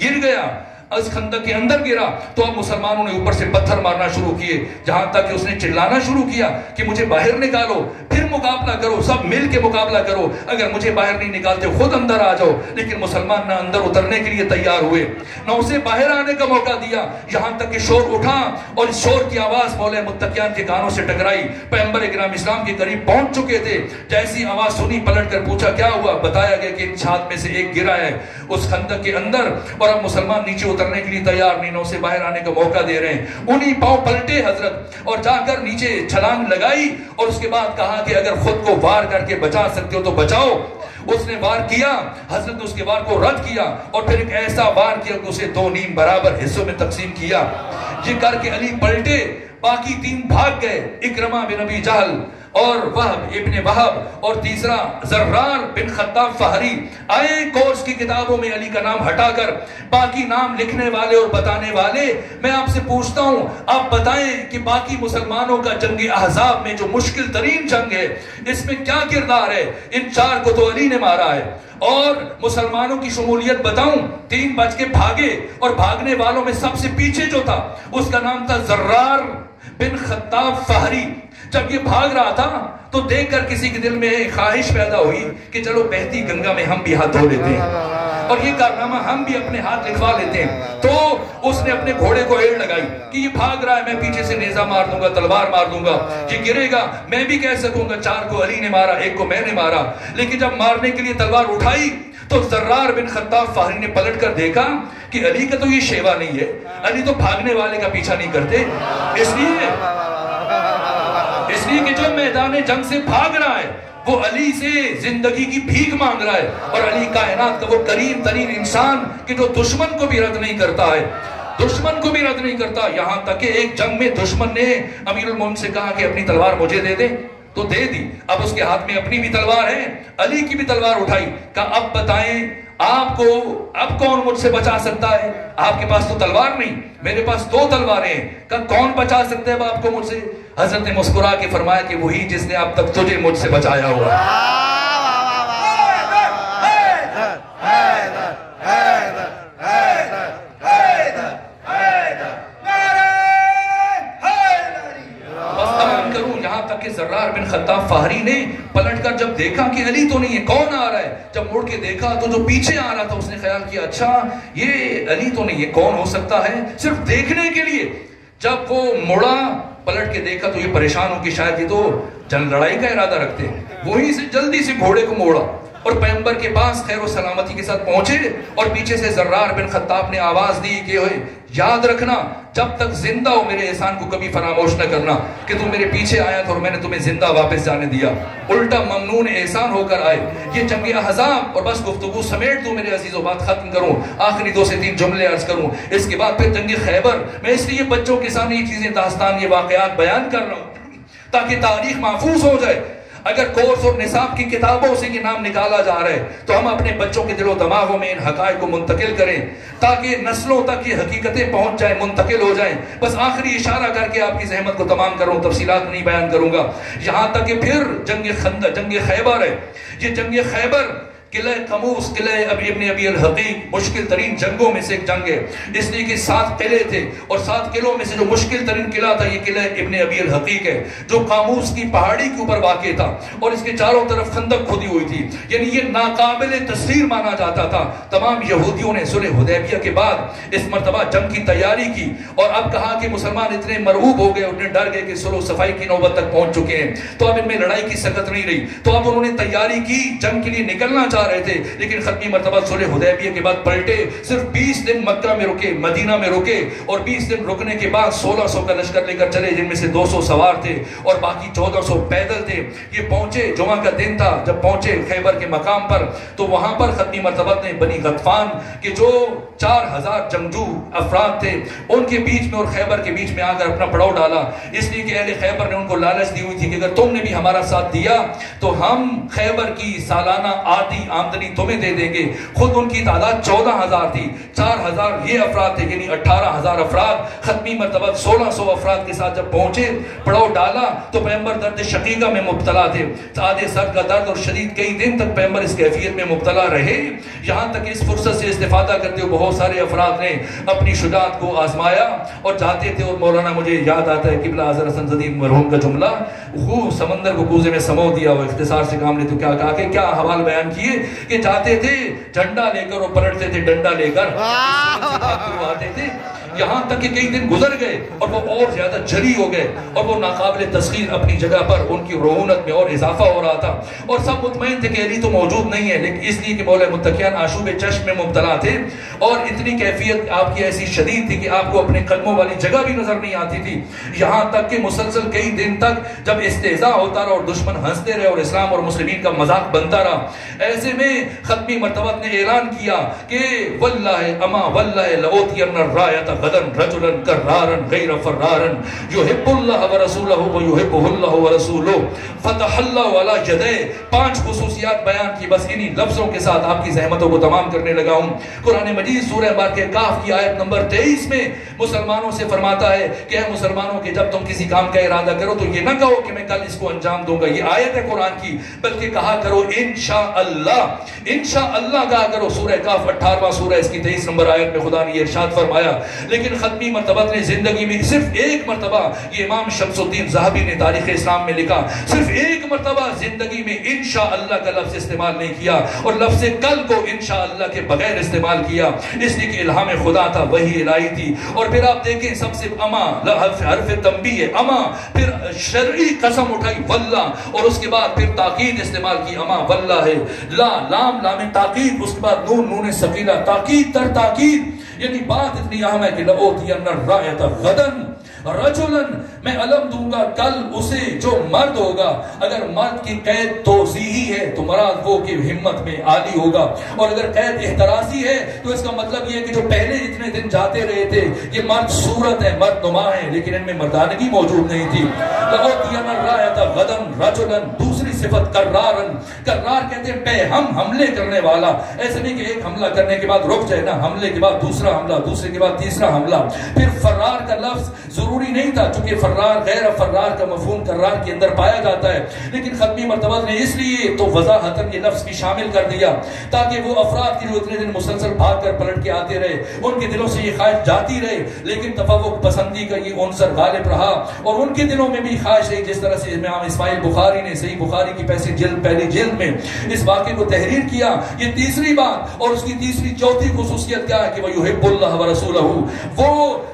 گر گیا، اس خندق کے اندر گرا، تو اب مسلمانوں نے اوپر سے پتھر مارنا شروع کیے، جہاں تک کہ اس نے چلانا شروع کیا کہ مجھے باہر نکالو، پھر مقابلہ کرو، سب مل کے مقابلہ کرو، اگر مجھے باہر نہیں نکالتے خود اندر آ جاؤ۔ لیکن مسلمان نہ اندر اترنے کے لیے تیار ہوئے، نہ اسے باہر آنے کا موقع دیا، یہاں تک کہ شور اٹھا، اور اس شور کی آواز مولا متقیان کے کانوں سے ٹکرائی۔ پیغمبر کرام اسلام کے قریب پہنچ چکے تھے، جیسی آواز سنی پلٹ کر پوچھا کیا ہوا، بتایا گیا کہ ان 7 میں سے ایک گرا ہے اس خندق کے اندر، اور اب مسلمان نیچے اترنے کے لیے تیار نہیں، نہ اسے باہر آنے کا موقع دے رہے ہیں۔ انہی پاؤں پلٹے حضرت اور جا کر نیچے چھلانگ لگائی، اور اس کے بعد کہا کہ اگر خود کو وار کر کے بچا سکتے ہو تو بچاؤ۔ اس نے وار کیا، حضرت نے اس کے وار کو رد کیا، اور پھر ایک ایسا وار کیا کہ اسے 2 نیم برابر حصوں میں تقسیم کیا۔ یہ کر کے علی پلٹے، باقی 3 بھاگ گئے، اکرمہ بن ابی جہل اور وہب ابن وہب، اور تیسرا زرار بن خطاب فہری آئے۔ کورس کی کتابوں میں علی کا نام ہٹا کر باقی نام لکھنے والے اور بتانے والے، میں آپ سے پوچھتا ہوں، آپ بتائیں کہ باقی مسلمانوں کا جنگ احزاب میں جو مشکل ترین جنگ ہے، اس میں کیا کردار ہے؟ ان 4 کو تو علی نے مارا ہے۔ اور مسلمانوں کی شمولیت بتاؤں، 3 بچ کے بھاگے، اور بھاگنے والوں میں سب سے پیچھے جو تھا اس کا نام تھا زرار بن خطاب فہری جب یہ بھاگ رہا تھا تو دیکھ کر کسی کے دل میں خواہش پیدا ہوئی کہ چلو بہتی گنگا میں ہم بھی ہاتھ دھو لیتے ہیں اور یہ کارنامہ ہم بھی اپنے ہاتھ لکھوا لیتے ہیں. تو اس نے اپنے گھوڑے کو ایڑ لگائی کہ یہ بھاگ رہا ہے, میں پیچھے سے نیزہ مار دوں گا, تلوار مار دوں گا, یہ گرے گا, میں بھی کہہ سکوں گا 4 کو علی نے مارا, 1 کو میں نے مارا. لیکن جب مارنے کے لیے تلوار اٹھائی تو زرار بن خطاب فہری نے پلٹ کر دیکھا کہ علی کا تو یہ شیوا نہیں ہے, علی تو بھاگنے والے کا پیچھا نہیں کرتے. اس لیے کہ جو میدان جنگ سے بھاگ رہا ہے وہ علی سے زندگی کی بھیک مانگ رہا ہے, اور علی کائنات کا وہ کریم ترین انسان کہ جو دشمن کو بھی رد نہیں کرتا ہے, دشمن کو بھی رد نہیں کرتا. یہاں تک کہ ایک جنگ میں دشمن نے امیر المومنین سے کہا کہ اپنی تلوار مجھے دے دے, تو دے دی. اب اس کے ہاتھ میں اپنی بھی تلوار ہے, علی کی بھی تلوار اٹھائی. کہا اب بتائیں آپ کو اب کون مجھ سے بچا سکتا ہے؟ آپ کے پاس تو تلوار نہیں, میرے پاس 2 تلواریں ہیں. کہا کون بچا سکتے ہیں اب آپ کو مجھ سے؟ حضرت نے مسکرا کے فرمایا کہ وہی جس نے اب تک تجھے مجھ سے بچایا ہوا. زرار بن خطاب فہری نے پلٹ کر جب دیکھا کہ علی تو نہیں ہے, کون آ رہا ہے؟ جب مڑ کے دیکھا تو جو پیچھے آ رہا تھا اس نے خیال کیا اچھا یہ علی تو نہیں ہے, کون ہو سکتا ہے؟ صرف دیکھنے کے لیے جب وہ مڑا پلٹ کے دیکھا تو یہ پریشان ہو کہ شاید یہ تو جنگ لڑائی کا ارادہ رکھتے ہیں. وہیں سے جلدی سے گھوڑے کو موڑا اور پیغمبر کے پاس خیر و سلامتی کے ساتھ پہنچے, اور پیچھے سے زرار بن خطاب نے آواز دی کہ یاد رکھنا جب تک زندہ ہو میرے احسان کو کبھی فراموش نہ کرنا کہ تم میرے پیچھے آیا تھا اور میں نے تمہیں زندہ واپس جانے دیا. الٹا ممنون احسان ہو کر آئے. یہ جنگ احزاب, اور بس گفتگو سمیٹ دوں میرے عزیزوں, بات ختم کروں, آخری 2 سے 3 جملے عرض کروں, اس کے بعد پھر جنگ خیبر. میں اس لیے بچوں کے سامنے یہ چیزیں داستان, یہ واقعات بیان کر رہا ہوں تاکہ تاریخ محفوظ ہو جائے. اگر کورس اور نصاب کی کتابوں سے یہ نام نکالا جا رہا ہے تو ہم اپنے بچوں کے دل و دماغوں میں ان حقائق کو منتقل کریں تاکہ نسلوں تک یہ حقیقتیں پہنچ جائیں, منتقل ہو جائیں. بس آخری اشارہ کر کے آپ کی زحمت کو تمام کروں, تفصیلات نہیں بیان کروں گا. یہاں تک کہ پھر جنگ خیبر ہے. یہ جنگ خیبر قلعہ قموس, قلعہ ابن ابی الحقیق مشکل ترین جنگوں میں سے ایک جنگ ہے, اس لیے کہ 7 قلعے تھے اور 7 قلعوں میں سے جو مشکل ترین قلعہ تھا یہ قلعہ ابن ابی الحقیق ہے جو قاموس کی پہاڑی کے اوپر واقع تھا, اور اس کے چاروں طرف خندق کھودی ہوئی تھی. یعنی یہ ناقابل تسخیر مانا جاتا تھا. تمام یہودیوں نے صلح حدیبیہ کے بعد اس مرتبہ جنگ کی تیاری کی, اور اب کہا کہ مسلمان اتنے مرعوب ہو گئے, اتنے ڈر گئے کہ صلح و صفائی کی نوبت تک پہنچ چکے ہیں, تو اب ان میں لڑائی کی سکت نہیں رہی. تو اب انہوں نے تیاری کی, جنگ کے لیے نکلنا چاہ رہے تھے, لیکن ختمی مرتبہ صلح حدیبیہ کے بعد پلٹے. صرف 20 دن مکہ میں رکے, مدینہ میں رکے, اور 20 دن رکنے کے بعد 1600 کا لشکر لے کر چلے, جن میں سے 200 سوار تھے اور باقی 1400 پیدل تھے. یہ پہنچے, جمعہ کا دن تھا, جب پہنچے خیبر کے مقام پر تو وہاں پر ختمی مرتبہ نے بنی غطفان کے جو 4000 جنگجو افراد تھے ان کے بیچ میں اور خیبر کے بیچ میں آ کر اپنا پڑاؤ ڈالا, اس لیے کہ اہل خیبر نے ان کو لالچ دی ہوئی تھی کہ اگر تم نے بھی ہمارا ساتھ دیا تو ہم خیبر کی سالانہ آدھی آمدنی تمہیں دے دیں گے. خود ان کی تعداد 14000 تھی, 4000 یہ افراد تھے, یعنی 18000 افراد. ختمی مرتبہ 1600 افراد کے ساتھ جب پہنچے, پڑاؤ ڈالا تو پیغمبر درد شقیقہ میں مبتلا تھے. سادے سر کا درد اور شدید, کئی دن تک پیغمبر اس کیفیت میں مبتلا رہے. یہاں تک اس فرصت سے استفادہ کرتے ہوئے بہت سارے افراد نے اپنی شجاعت کو آزمایا اور جاتے تھے. اور مولانا مجھے یاد آتا ہے قبلہ حضرت حسن زدی مرحوم کا جملہ, وہ سمندر کو کوزے میں سمو دیا, وہ اختصار سے کام لے تو کیا کہا کہ کیا حوال بیان کیے کہ جاتے تھے جھنڈا لے کر اور پلٹتے تھے ڈنڈا لے کر, آتے تھے. یہاں تک کہ کئی دن گزر گئے اور وہ اور زیادہ جلی ہو گئے, اور وہ ناقابل تسخیر اپنی جگہ پر ان کی رعونت میں اور اضافہ ہو رہا تھا. اور سب مطمئن تھے کہ علی تو موجود نہیں ہے, لیکن اس لیے کہ مولا متقیان آشوب چشم میں مبتلا تھے, اور اتنی کیفیت آپ کی ایسی شدید تھی کہ آپ کو اپنے قدموں والی جگہ بھی نظر نہیں آتی تھی. یہاں تک کہ مسلسل کئی دن تک جب استہزاء ہوتا رہا اور دشمن ہنستے رہے اور اسلام اور مسلمین کا مذاق بنتا رہا, ایسے میں ختمی مرتبہ نے اعلان کیا کہ واللہ اما واللہ لأوتین الرایت غدن رجلا کرارا غیر فرارا یحب اللہ ورسولہ ویحبہ اللہ ورسولہ فتح اللہ علی یدیہ. 5 خصوصیات بیان کی, بس انہی لفظوں کے ساتھ آپ کی زحمتوں کو تمام کرنے لگا ہوں. قرآن مجید سورہ بارکہ کاف کی آیت نمبر 23 میں مسلمانوں سے فرماتا ہے کہ اے مسلمانوں کے جب تم کسی کام کا ارادہ کرو تو یہ نہ کہو کہ میں کل اس کو انجام دوں گا, یہ آیت ہے قرآن کی, بلکہ کہا کرو انشاءاللہ, انشاءاللہ کہا کرو. سورہ کاف 18واں سورہ, اس کی 23 نمبر آیت میں خدا نے یہ ارشاد فرمایا. لیکن ختمی مرتبہ نے زندگی میں صرف ایک مرتبہ، یہ امام شمس الدین ذہبی نے تاریخ اسلام میں لکھا، صرف ایک مرتبہ زندگی میں انشاءاللہ کا لفظ استعمال نہیں کیا، اور لفظ کل کو انشاءاللہ کے بغیر استعمال کیا، اس لیے کہ الہام خدا تھا، وہی الہی تھی۔ اور پھر آپ دیکھیں سب سے اما، حرف تنبیہ ہے اما، پھر شرعی قسم اٹھائی واللہ، اور اس کے بعد پھر تاکید استعمال کی، اما واللہ ہے، لا لام لام تاکید، اس کے بعد نون نون ثقیلہ، تاکید تر تاکید، یعنی بات اتنی اہم ہے کہ لَأُوتِيَنَّ الرَّائِيَةَ غَدًا رجلاً، میں علم دوں گا کل اسے جو مرد ہوگا۔ اگر مرد کی قید توضیحی ہے تو مراد وہ کہ ہمت میں عالی ہوگا، اور اگر قید احترازی ہے تو اس کا مطلب یہ کہ جو پہلے اتنے دن جاتے رہے تھے یہ مرد صورت ہے، مرد نما ہے، لیکن ان میں مردانگی موجود نہیں تھی۔ لَأُوتِيَنَّ الرَّائِيَةَ غَدًا رجلاً، دوسری صفت کرارن، کرار کہتے ہیں بے ہم حملے کرنے والا، ایسے نہیں کہ ایک حملہ کرنے کے بعد رک جائے نا، حملے کے بعد دوسرا حملہ، دوسرے کے بعد تیسرا حملہ۔ پھر فرار کا لفظ ضروری نہیں تھا چونکہ فرار غیر فرار کا مفہوم کرار کے اندر پایا جاتا ہے، لیکن ختمی مرتبہ نے اس لیے تو وضاحتاً یہ لفظ بھی شامل کر دیا تاکہ وہ افراد کی جو اتنے دن مسلسل بھاگ کر پلٹ کے آتے رہے ان کے دلوں سے یہ خواہش جاتی رہے، لیکن تفوق پسندی کا یہ عنصر غالب رہا، اور ان کے دلوں میں بھی خواہش رہی، جس طرح سے امام اسماعیل بخاری نے صحیح بخاری کی پہلی جلد میں اس واقعے کو تحریر کیا۔ یہ تیسری بات، اور اس کی تیسری چوتھی خصوصیت کیا ہے کہ وَيُحِبُّ اللَّهَ وَرَسُولَهُ، وہ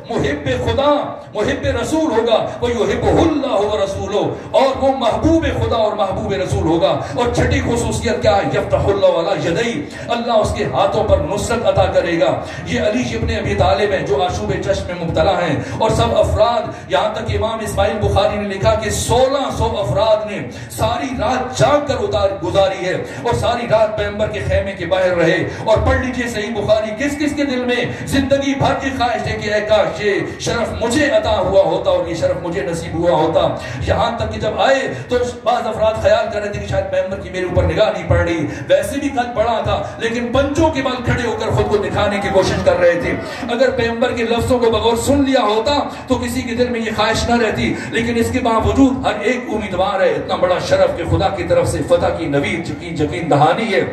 محب خدا محب رسول ہوگا، وَيُحِبُّهُ اللَّهُ وَرَسُولُهُ، اور وہ محبوب خدا اور محبوب رسول ہوگا۔ اور چھٹی خصوصیت کیا ہے؟ يَفْتَحُ اللَّهُ عَلَى يَدَيْهِ، اللہ اس کے ہاتھوں پر نصرت عطا کرے گا۔ یہ علی ابن ابی طالب ہیں جو آشوب چشم میں مبتلا ہیں، اور سب افراد، یہاں تک امام اسماعیل بخاری نے لکھا کہ 1600 افراد نے ساری رات جاگ کر گزاری ہے، اور ساری رات پیغمبر کے خیمے کے باہر رہے۔ اور پڑھ لیجئے صحیح بخاری، کس کس کے دل میں زندگی بھر کی خواہش ہے کہ اے کاش یہ شرف مجھے عطا ہوا ہوتا اور یہ شرف مجھے نصیب ہوا ہوتا۔ یہاں تک کہ جب آئے تو بعض افراد خیال کر رہے تھے کہ شاید پیغمبر کی میرے اوپر نگاہ نہیں پڑ رہی، ویسے بھی قد بڑا تھا لیکن پنجوں کے بل کھڑے ہو کر خود کو دکھانے کی کوشش کر رہے تھے۔ اگر پیغمبر کے لفظوں کو بغور سن لیا ہوتا تو کسی کے دل میں یہ خواہش نہ رہتی، لیکن اس کے باوجود ہر ایک امیدوار ہے، اتنا بڑا شرف کہ خدا کی طرف سے فتح کی نوید یقین دہانی ہے۔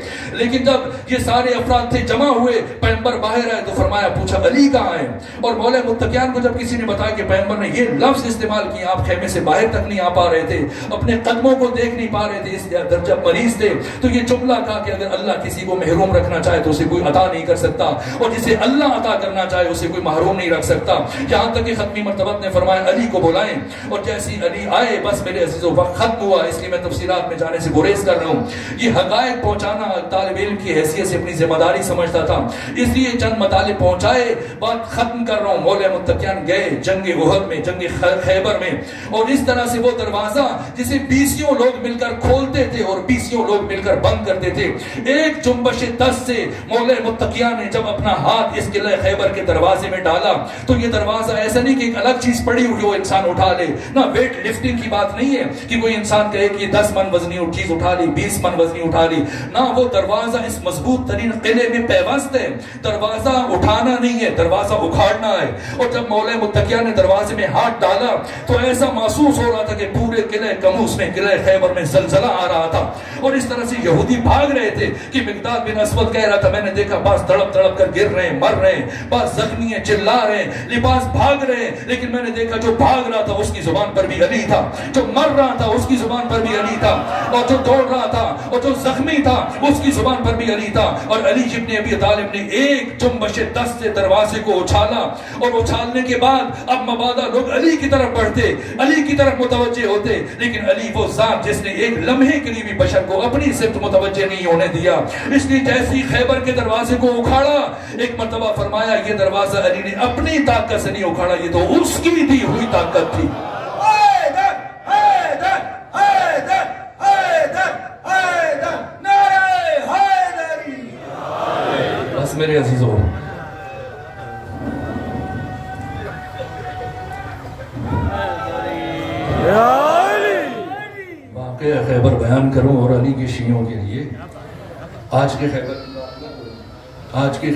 لیکن جب یہ سارے افراد تھے جمع ہوئے، پیغمبر باہر آئے تو فرمایا، پوچھا علی کہاں ہے؟ اور مولا متقیان کو جب کسی نے بتایا کہ پیغمبر نے یہ لفظ استعمال کیا، آپ خیمے سے باہر تک نہیں آ پا رہے تھے، اپنے قدموں کو دیکھ نہیں پا رہے تھے، اس درجہ مریض تھے، تو یہ جملہ کہا کہ اگر اللہ کسی کو محروم رکھنا چاہے تو اسے کوئی عطا نہیں کر سکتا، اور جسے اللہ عطا کرنا چاہے اسے کوئی محروم نہیں رکھ سکتا۔ یہاں تک کہ ختمی مرتبہ نے فرمایا علی کو بلائیں، اور جیسی علی آئے بس میرے عزیزو وقت ختم ہوا، اس لیے میں تفصیلات میں جانے سے گریز کر رہا ہوں۔ یہ حقائق پہنچانا طالب علم کی حیثیت سے اپنی ذمہ داری سمجھتا تھا، اس لیے چند مطالب پہنچائے، بات ختم کر رہا ہوں۔ مولا متقیان گئے جنگ احد میں، جنگ خیبر میں، اور اس طرح سے وہ دروازہ جسے 20 لوگ مل کر کھولتے تھے اور 20 لوگ مل کر بند کرتے تھے، ایک جنبش دست سے مولا متقیان نے جب اپنا ہاتھ اس قلعہ خیبر کے دروازے میں ڈالا تو یہ دروازہ ایسا نہیں کہ ایک الگ چیز پڑی ہوئی وہ انسان اٹھا لے، نہ ویٹ لفٹنگ کی بات نہیں ہے کہ کوئی انسان کہے کہ 10 من وزنی چیز اٹھا لی، 20 من وزنی اٹھا لی، نہ، وہ دروازہ اس مضبوط ترین قلعے میں پیوست ہے۔ دروازہ اٹھانا نہیں ہے، دروازہ اکھاڑنا ہے۔ اور جب مولا متقیان نے دروازے میں ہاتھ ڈالا تو ایسا محسوس ہو رہا تھا کہ پورے قلعہ کموس میں، قلعہ خیبر میں زلزلہ آ رہا تھا، اور اس طرح سے یہودی بھاگ رہے تھے کہ مقداد بن اسود کہہ رہا تھا میں نے دیکھا بعض تڑپ تڑپ کر گر رہے ہیں، مر رہے ہیں، بعض زخمی ہیں، چلا رہے ہیں، لباس بھاگ رہے ہیں، لیکن میں نے دیکھا جو بھاگ رہا تھا اس کی زبان پر بھی علی تھا، جو مر رہا تھا اس کی زبان پر بھی علی تھا، اور جو دوڑ رہا تھا اور جو زخمی تھا اس کی زبان پر بھی علی تھا۔ اور علی ابن ابی طالب نے ایک جنبش دست سے دروازے کو اچھالا، اور اچھالنے کے بعد اب مبادا لوگ علی کی طرف بڑھتے، علی کی طرف متوجہ ہوتے، لیکن علی وہ ذات جس نے ایک لمحے کے لیے بھی بشر کو اپنی صفت متوجہ نہیں ہونے دیا، اس لیے جیسی خیبر کے دروازے کو اکھاڑا، ایک مرتبہ فرمایا یہ دروازہ علی نے اپنی طاقت سے نہیں اکھاڑا، یہ تو اس کی دی ہوئی طاقت تھی۔ بس میرے عزیزوں، واقعہ خیبر بیان کروں اور علی کے شیعوں کے لیے آج کے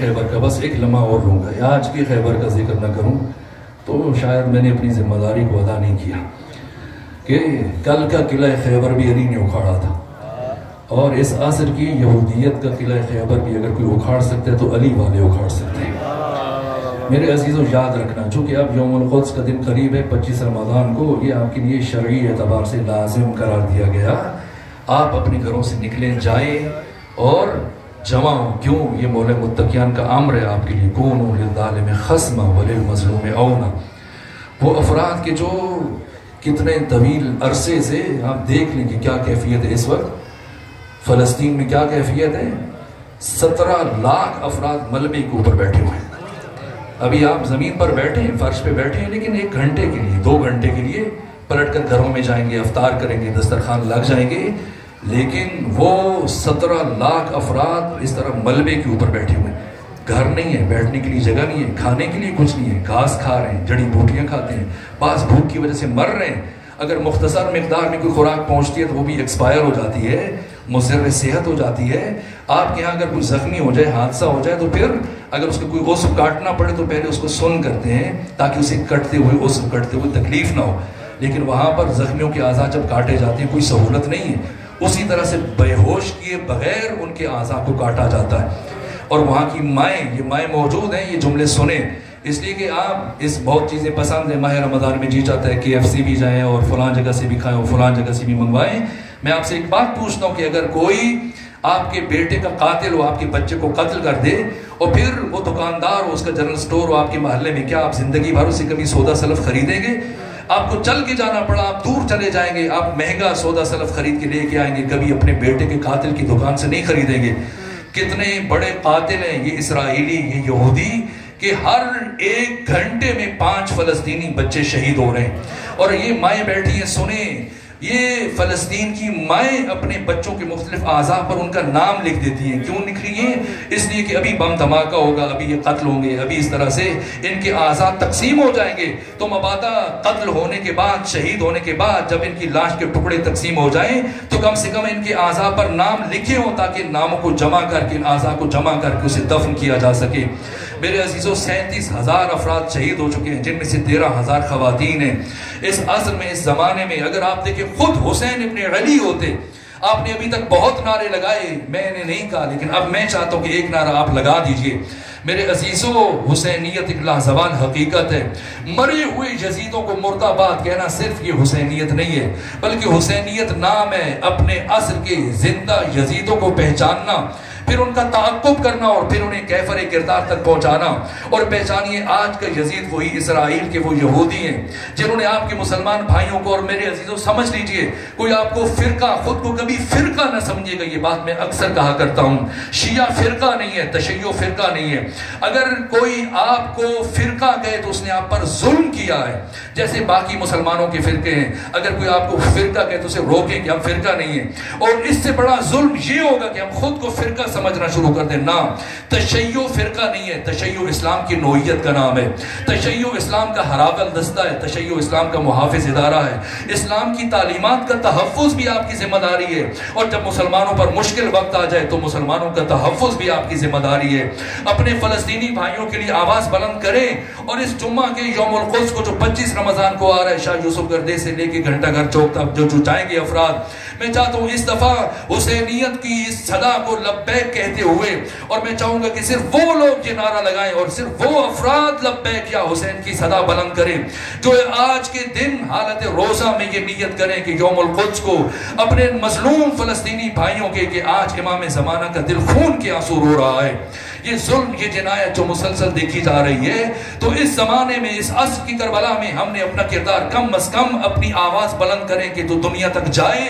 خیبر کا بس ایک لمحہ اور لوں گا، آج کے خیبر کا ذکر نہ کروں تو شاید میں نے اپنی ذمہ داری کو ادا نہیں کیا کہ کل کا قلعہ خیبر بھی علی نے اکھاڑا تھا، اور اس عصر کی یہودیت کا قلعہ خیبر بھی اگر کوئی اکھاڑ سکتے تو علی والے اکھاڑ سکتے ہیں۔ میرے عزیزوں یاد رکھنا، چونکہ اب یوم القدس کا دن قریب ہے 25 رمضان کو، یہ آپ کے لیے شرعی اعتبار سے لازم قرار دیا گیا۔ آپ اپنے گھروں سے نکلیں، جائیں اور جمع ہوں۔ کیوں؟ یہ مولا متقیان کا امر ہے آپ کے لیے، کونوا للظالم خصما وللمظلوم عونا۔ وہ افراد کے جو کتنے طویل عرصے سے آپ دیکھ لیں کہ کیا کیفیت ہے اس وقت فلسطین میں، کیا کیفیت ہے۔ 17 لاکھ افراد ملبے کے اوپر بیٹھے ہوئے ہیں۔ ابھی آپ زمین پر بیٹھے ہیں، فرش پہ بیٹھے ہیں، لیکن 1 گھنٹے کے لیے 2 گھنٹے کے لیے پلٹ کر گھروں میں جائیں گے، افطار کریں گے، دسترخوان لگ جائیں گے، لیکن وہ 17 لاکھ افراد اس طرح ملبے کے اوپر بیٹھے ہوئے ہیں۔ گھر نہیں ہے، بیٹھنے کے لیے جگہ نہیں ہے، کھانے کے لیے کچھ نہیں ہے، گھاس کھا رہے ہیں، جڑی بوٹیاں کھاتے ہیں، بعض بھوک کی وجہ سے مر رہے ہیں۔ اگر مختصر مقدار میں کوئی خوراک پہنچتی ہے تو وہ بھی ایکسپائر ہو جاتی ہے، مضر صحت ہو جاتی ہے۔ آپ کے ہاں اگر کوئی زخمی ہو جائے، حادثہ ہو جائے، تو پھر اگر اس کو کوئی عضو کاٹنا پڑے تو پہلے اس کو سن کرتے ہیں تاکہ اسے کٹتے ہوئے عضو کٹتے ہوئے تکلیف نہ ہو، لیکن وہاں پر زخمیوں کے اعضاء جب کاٹے جاتے ہیں کوئی سہولت نہیں ہے۔ اسی طرح سے بے ہوش کیے بغیر ان کے اعضاء کو کاٹا جاتا ہے، اور وہاں کی مائیں، یہ مائیں موجود ہیں، یہ جملے سنیں، اس لیے کہ آپ اس بہت چیزیں پسند ہیں، ماہ رمضان میں جی چاہتا ہے KFC بھی جائیں اور فلان جگہ سے بھی کھائیں اور فلان جگہ سے بھی منگوائیں۔ میں آپ سے ایک بات پوچھتا ہوں کہ اگر کوئی آپ کے بیٹے کا قاتل ہو، آپ کے بچے کو قتل کر دے، اور پھر وہ دکاندار ہو، اس کا جنرل سٹور ہو آپ کے محلے میں، کیا آپ زندگی بھر اسے کبھی سودا سلف خریدیں گے؟ آپ کو چل کے جانا پڑا، آپ دور چلے جائیں گے، آپ مہنگا سودا سلف خرید کے لے کے آئیں گے، کبھی اپنے بیٹے کے قاتل کی دکان سے نہیں خریدیں گے۔ کتنے بڑے قاتل ہیں یہ اسرائیلی، یہ یہودی، کہ ہر 1 گھنٹے میں 5 فلسطینی بچے شہید ہو رہے ہیں، اور یہ مائیں بیٹھی ہیں، سنیں، یہ فلسطین کی مائیں اپنے بچوں کے مختلف اعضاء پر ان کا نام لکھ دیتی ہیں۔ کیوں لکھ رہی ہیں؟ اس لیے کہ ابھی بم دھماکہ ہوگا، ابھی یہ قتل ہوں گے، ابھی اس طرح سے ان کے اعضاء تقسیم ہو جائیں گے، تو مبادا قتل ہونے کے بعد، شہید ہونے کے بعد جب ان کی لاش کے ٹکڑے تقسیم ہو جائیں تو کم سے کم ان کے اعضاء پر نام لکھے ہوں، تاکہ ناموں کو جمع کر کے، ان اعضاء کو جمع کر کے اسے دفن کیا جا سکے۔ میرے عزیزوں 37,000 افراد شہید ہو چکے ہیں، جن میں سے 13,000 خواتین ہیں۔ اس عصر میں، اس زمانے میں اگر آپ دیکھیں خود حسین ابن علی ہوتے، آپ نے ابھی تک بہت نعرے لگائے، میں نے نہیں کہا، لیکن اب میں چاہتا ہوں کہ ایک نعرہ آپ لگا دیجئے۔ میرے عزیزوں حسینیت ایک لازوال حقیقت ہے۔ مرے ہوئے یزیدوں کو مرد آباد کہنا صرف یہ حسینیت نہیں ہے، بلکہ حسینیت نام ہے اپنے اصل کے زندہ یزیدوں کو پہچاننا، پھر ان کا تعاقب کرنا، اور پھر انہیں کیفر کردار تک پہنچانا۔ اور پہچانیے آج کا یزید وہی اسرائیل کے وہ یہودی ہیں جنہوں نے آپ کے مسلمان بھائیوں کو، اور میرے عزیزوں سمجھ لیجئے، کوئی آپ کو فرقہ، خود کو کبھی فرقہ نہ سمجھے گا، یہ بات میں اکثر کہا کرتا ہوں، شیعہ فرقہ نہیں ہے، تشیع فرقہ نہیں ہے۔ اگر کوئی آپ کو فرقہ کہے تو اس نے آپ پر ظلم کیا ہے، جیسے باقی مسلمانوں کے فرقے ہیں۔ اگر کوئی آپ کو فرقہ کہے تو اسے روکیں کہ ہم فرقہ نہیں ہیں، اور اس سے بڑا ظلم یہ ہوگا کہ ہم خود کو فرقہ سمجھنا شروع کر دیں۔ نہ، تشیع فرقہ نہیں ہے، تشیع اسلام کی نوعیت کا نام ہے، تشیع اسلام کا ہراول دستہ ہے، تشیع اسلام کا محافظ ادارہ ہے۔ اسلام کی تعلیمات کا تحفظ بھی آپ کی ذمہ داری ہے، اور جب مسلمانوں پر مشکل وقت آ جائے تو مسلمانوں کا تحفظ بھی آپ کی ذمہ داری ہے۔ اپنے فلسطینی بھائیوں کے لیے آواز بلند کریں، اور اس جمعہ کے یوم القدس کو جو 25 رمضان کو آ رہا ہے، شاہ یوسف گردے سے لے کے گھنٹہ گھر چوک تک جو جائیں گے افراد، میں چاہتا ہوں اس دفعہ حسینیت کی اس صدا کو لبیک کہتے ہوئے، اور میں چاہوں گا کہ صرف وہ لوگ یہ نعرہ لگائیں اور صرف وہ افراد لبیک یا حسین کی صدا بلند کریں جو آج کے دن حالت روزہ میں یہ نیت کریں کہ یوم القدس کو اپنے مظلوم فلسطینی بھائیوں کے کہ آج امام زمانہ کا دل خون کے آنسو رو رہا ہے، یہ ظلم، یہ جنایت جو مسلسل دیکھی جا رہی ہے، تو اس زمانے میں، اس عصر کی کربلا میں ہم نے اپنا کردار کم از کم اپنی آواز بلند کریں کہ تو دنیا تک جائے۔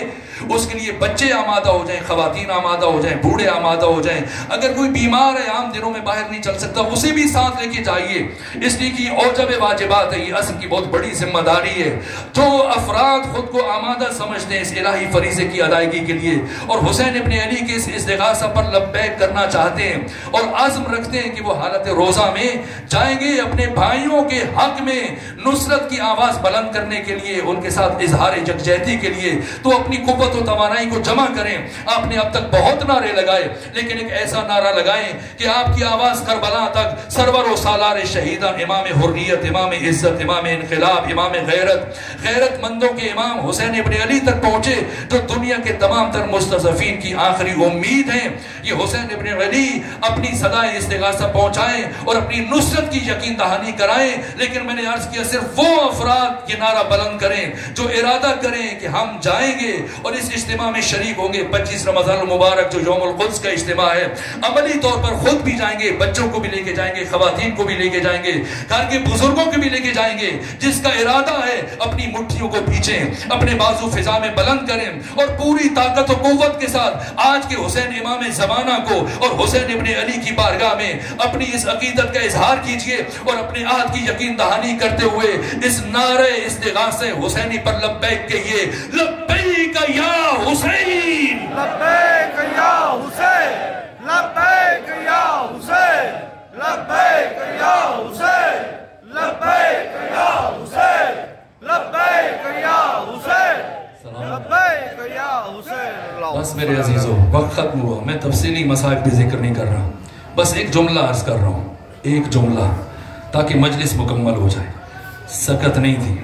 اس کے لیے بچے آمادہ ہو جائیں، خواتین آمادہ ہو جائیں، بوڑھے آمادہ ہو جائیں۔ اگر کوئی بیمار ہے، عام دنوں میں باہر نہیں چل سکتا، اسے بھی ساتھ لے کے جائیے، اس لیے کہ اوجب واجبات ہے، یہ عصر کی بہت بڑی ذمہ داری ہے۔ جو افراد خود کو آمادہ سمجھتے ہیں اس الہی فریضے کی ادائیگی کے لیے، اور حسین ابن علی کے اس استغاثہ پر لبیک کرنا چاہتے ہیں، اور عزم رکھتے ہیں کہ وہ حالت روزہ میں جائیں گے اپنے بھائیوں کے حق میں نصرت کی آواز بلند کرنے کے لیے، ان کے ساتھ اظہار یکجہتی کے لیے، تو اپنی قوت قوت و توانائی کو جمع کریں. آپ نے اب تک بہت نعرے لگائے لیکن ایک ایسا نعرہ لگائیں کہ آپ کی آواز کربلا تک سرور و سالار شہیدہ امام حریت، امام عزت، امام انقلاب، امام غیرت مندوں کے امام حسین ابن علی تک پہنچے جو دنیا کے تمام تر مستضعفین کی آخری امید ہیں. یہ حسین ابن علی اپنی صدائے استغاثہ پہنچائیں اور اپنی نصرت کی یقین دہانی کرائیں. لیکن میں نے عرض کیا صرف وہ افراد یہ نعرہ بلند کریں جو ارادہ کریں کہ ہم جائیں گے اور اس اجتماع میں شریک ہوں گے. 25 رمضان المبارک جو یوم القدس کا اجتماع ہے، عملی طور پر خود بھی جائیں گے، بچوں کو بھی لے کے جائیں گے، خواتین کو بھی لے کے جائیں گے، گھر کے بزرگوں کو بھی لے کے جائیں گے. جس کا ارادہ ہے اپنی مٹھیوں کو بھیجیں، اپنے بازو فضا میں بلند کریں اور پوری طاقت و قوت کے ساتھ آج کے حسین امام زمانہ کو اور حسین ابن علی کی بارگاہ میں اپنی اس عقیدت کا اظہار کیجئے اور اپنے عہد کی یقین دہانی کرتے ہوئے اس نعرہ استغاثہ حسینی پر لبیک کہیے. لبیک یا حسین، لبیک یا حسین، لبیک یا حسین، لبیک یا حسین، لبیک یا حسین، لبیک یا حسین، لبیک یا حسین. بس میرے عزیزو وقت ختم ہوا. میں تفصیلی مسائل پہ ذکر نہیں کر رہا، بس ایک جملہ عرض کر رہا ہوں، ایک جملہ، تاکہ مجلس مکمل ہو جائے. سکت نہیں تھی،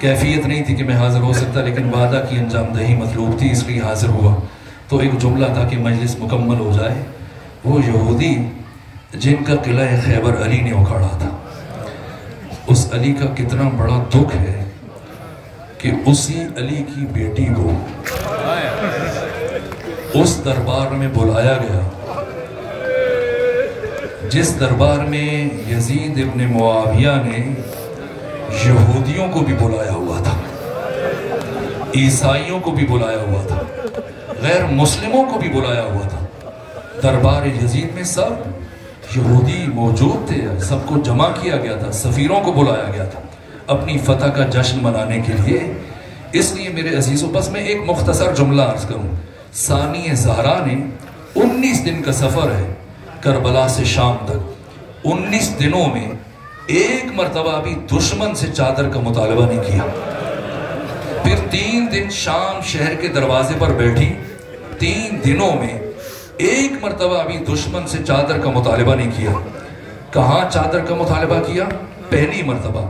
کیفیت نہیں تھی کہ میں حاضر ہو سکتا، لیکن وعدہ کی انجام دہی مطلوب تھی، اس لیے حاضر ہوا. تو ایک جملہ تاکہ مجلس مکمل ہو جائے. وہ یہودی جن کا قلعہ خیبر علی نے اکھاڑا تھا، اس علی کا کتنا بڑا دکھ ہے کہ اسی علی کی بیٹی کو اس دربار میں بلایا گیا جس دربار میں یزید ابن معاویہ نے یہودیوں کو بھی بلایا ہوا تھا، عیسائیوں کو بھی بلایا ہوا تھا، غیر مسلموں کو بھی بلایا ہوا تھا. دربار یزید میں سب یہودی موجود تھے، سب کو جمع کیا گیا تھا، سفیروں کو بلایا گیا تھا اپنی فتح کا جشن منانے کے لیے. اس لیے میرے عزیزوں بس میں ایک مختصر جملہ عرض کروں. ثانی زہرا نے 19 دن کا سفر ہے کربلا سے شام تک، 19 دنوں میں ایک مرتبہ بھی دشمن سے چادر کا مطالبہ نہیں کیا. پھر 3 دن شام شہر کے دروازے پر بیٹھی، 3 دنوں میں ایک مرتبہ بھی دشمن سے چادر کا مطالبہ نہیں کیا. کہاں چادر کا مطالبہ کیا؟ پہلی مرتبہ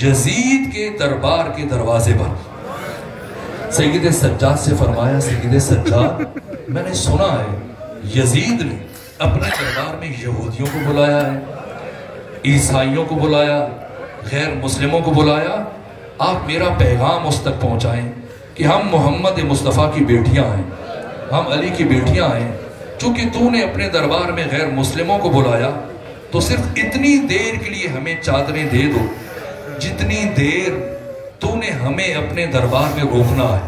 یزید کے دربار کے دروازے پر. سید سجاد سے فرمایا، سید سجاد میں نے سنا ہے یزید نے اپنے دربار میں یہودیوں کو بلایا ہے، عیسائیوں کو بلایا، غیر مسلموں کو بلایا. آپ میرا پیغام اس تک پہنچائیں کہ ہم محمد مصطفیٰ کی بیٹیاں ہیں، ہم علی کی بیٹیاں ہیں. چونکہ تو نے اپنے دربار میں غیر مسلموں کو بلایا تو صرف اتنی دیر کے لیے ہمیں چادریں دے دو جتنی دیر تو نے ہمیں اپنے دربار میں روکنا ہے.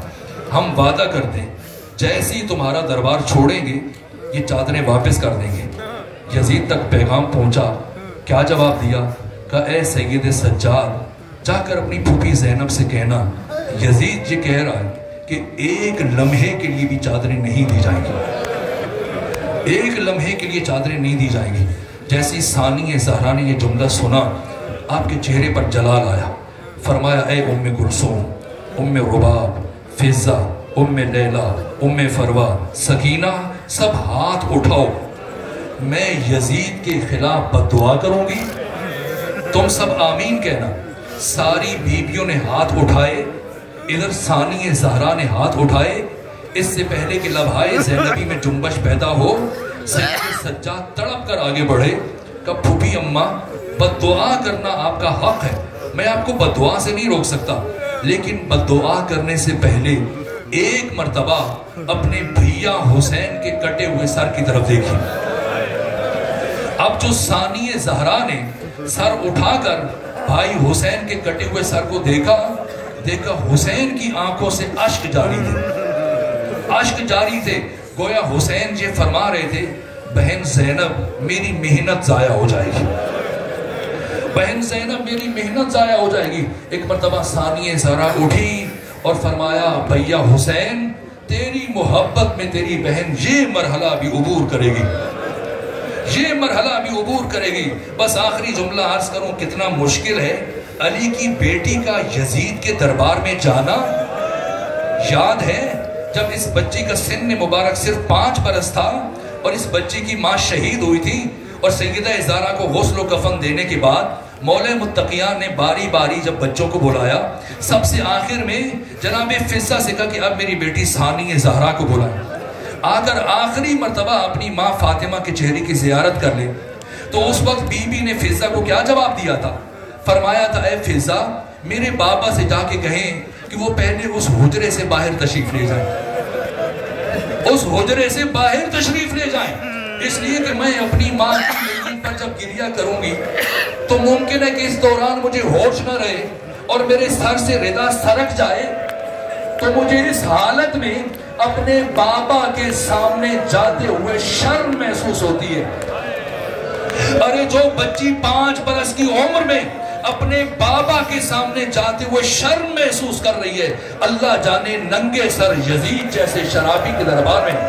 ہم وعدہ کرتے ہیں جیسے ہی تمہارا دربار چھوڑیں گے یہ چادریں واپس کر دیں گے. یزید تک پیغام پہنچا. کیا جواب دیا؟ کہا اے سید سجاد جا کر اپنی پھوپھی زینب سے کہنا یزید یہ کہہ رہا ہے کہ ایک لمحے کے لیے بھی چادریں نہیں دی جائیں گی، ایک لمحے کے لیے چادریں نہیں دی جائیں گی. جیسی ثانی زہرا نے یہ جملہ سنا آپ کے چہرے پر جلال آیا. فرمایا اے ام کلثوم، ام رباب، فضہ، ام لیلہ، ام فروہ، سکینہ، سب ہاتھ اٹھاؤ. میں یزید کے خلاف بد دعا کروں گی، تم سب آمین کہنا. ساری بیبیوں نے ہاتھ اٹھائے. ادھر ثانی زہرا نے ہاتھ اٹھائے. اس سے پہلے کہ لبھائے زینبی میں جنبش پیدا ہو، سید سجاد تڑپ کر آگے بڑھے. کہ پھوپھی اماں بد دعا کرنا آپ کا حق ہے، میں آپ کو بد دعا سے نہیں روک سکتا، لیکن بد دعا کرنے سے پہلے ایک مرتبہ اپنے بھیا حسین کے کٹے ہوئے سر کی طرف دیکھی. اب جو ثانی زہرا نے سر اٹھا کر بھائی حسین کے کٹے ہوئے سر کو دیکھا حسین کی آنکھوں سے اشک جاری تھے. گویا حسین یہ فرما رہے تھے بہن زینب میری محنت ضائع ہو جائے گی، بہن زینب میری محنت ضائع ہو جائے گی. ایک مرتبہ ثانی زہرا اٹھی اور فرمایا بھیا حسین تیری محبت میں تیری بہن یہ مرحلہ بھی عبور کرے گی، یہ مرحلہ بھی عبور کرے گی. بس آخری جملہ عرض کروں کتنا مشکل ہے علی کی بیٹی کا یزید کے دربار میں جانا. یاد ہے جب اس بچی کا سن مبارک صرف 5 برس تھا اور اس بچی کی ماں شہید ہوئی تھی، اور سیدہ زہرا کو غسل و کفن دینے کے بعد مولا متقیان نے باری باری جب بچوں کو بلایا، سب سے آخر میں جناب فضہ سے کہا کہ اب میری بیٹی ثانی زہرا کو بلائیں، آ کر آخری مرتبہ اپنی ماں فاطمہ کے چہرے کی زیارت کر لیں۔ تو اس وقت بی بی نے فضہ کو کیا جواب دیا تھا؟ فرمایا تھا اے فضہ میرے بابا سے جا کے کہیں کہ وہ پہلے اس حجرے سے باہر تشریف لے جائیں، اس حجرے سے باہر تشریف لے جائیں، اس لیے کہ میں اپنی ماں کی یقین پر جب گریہ کروں گی تو ممکن ہے کہ اس دوران مجھے ہوش نہ رہے اور میرے سر سے ردا سرک جائے، تو مجھے اس حالت میں اپنے بابا کے سامنے جاتے ہوئے شرم محسوس ہوتی ہے۔ ارے جو بچی 5 برس کی عمر میں اپنے بابا کے سامنے جاتے ہوئے شرم محسوس کر رہی ہے، اللہ جانے ننگے سر یزید جیسے شرابی کے دربار میں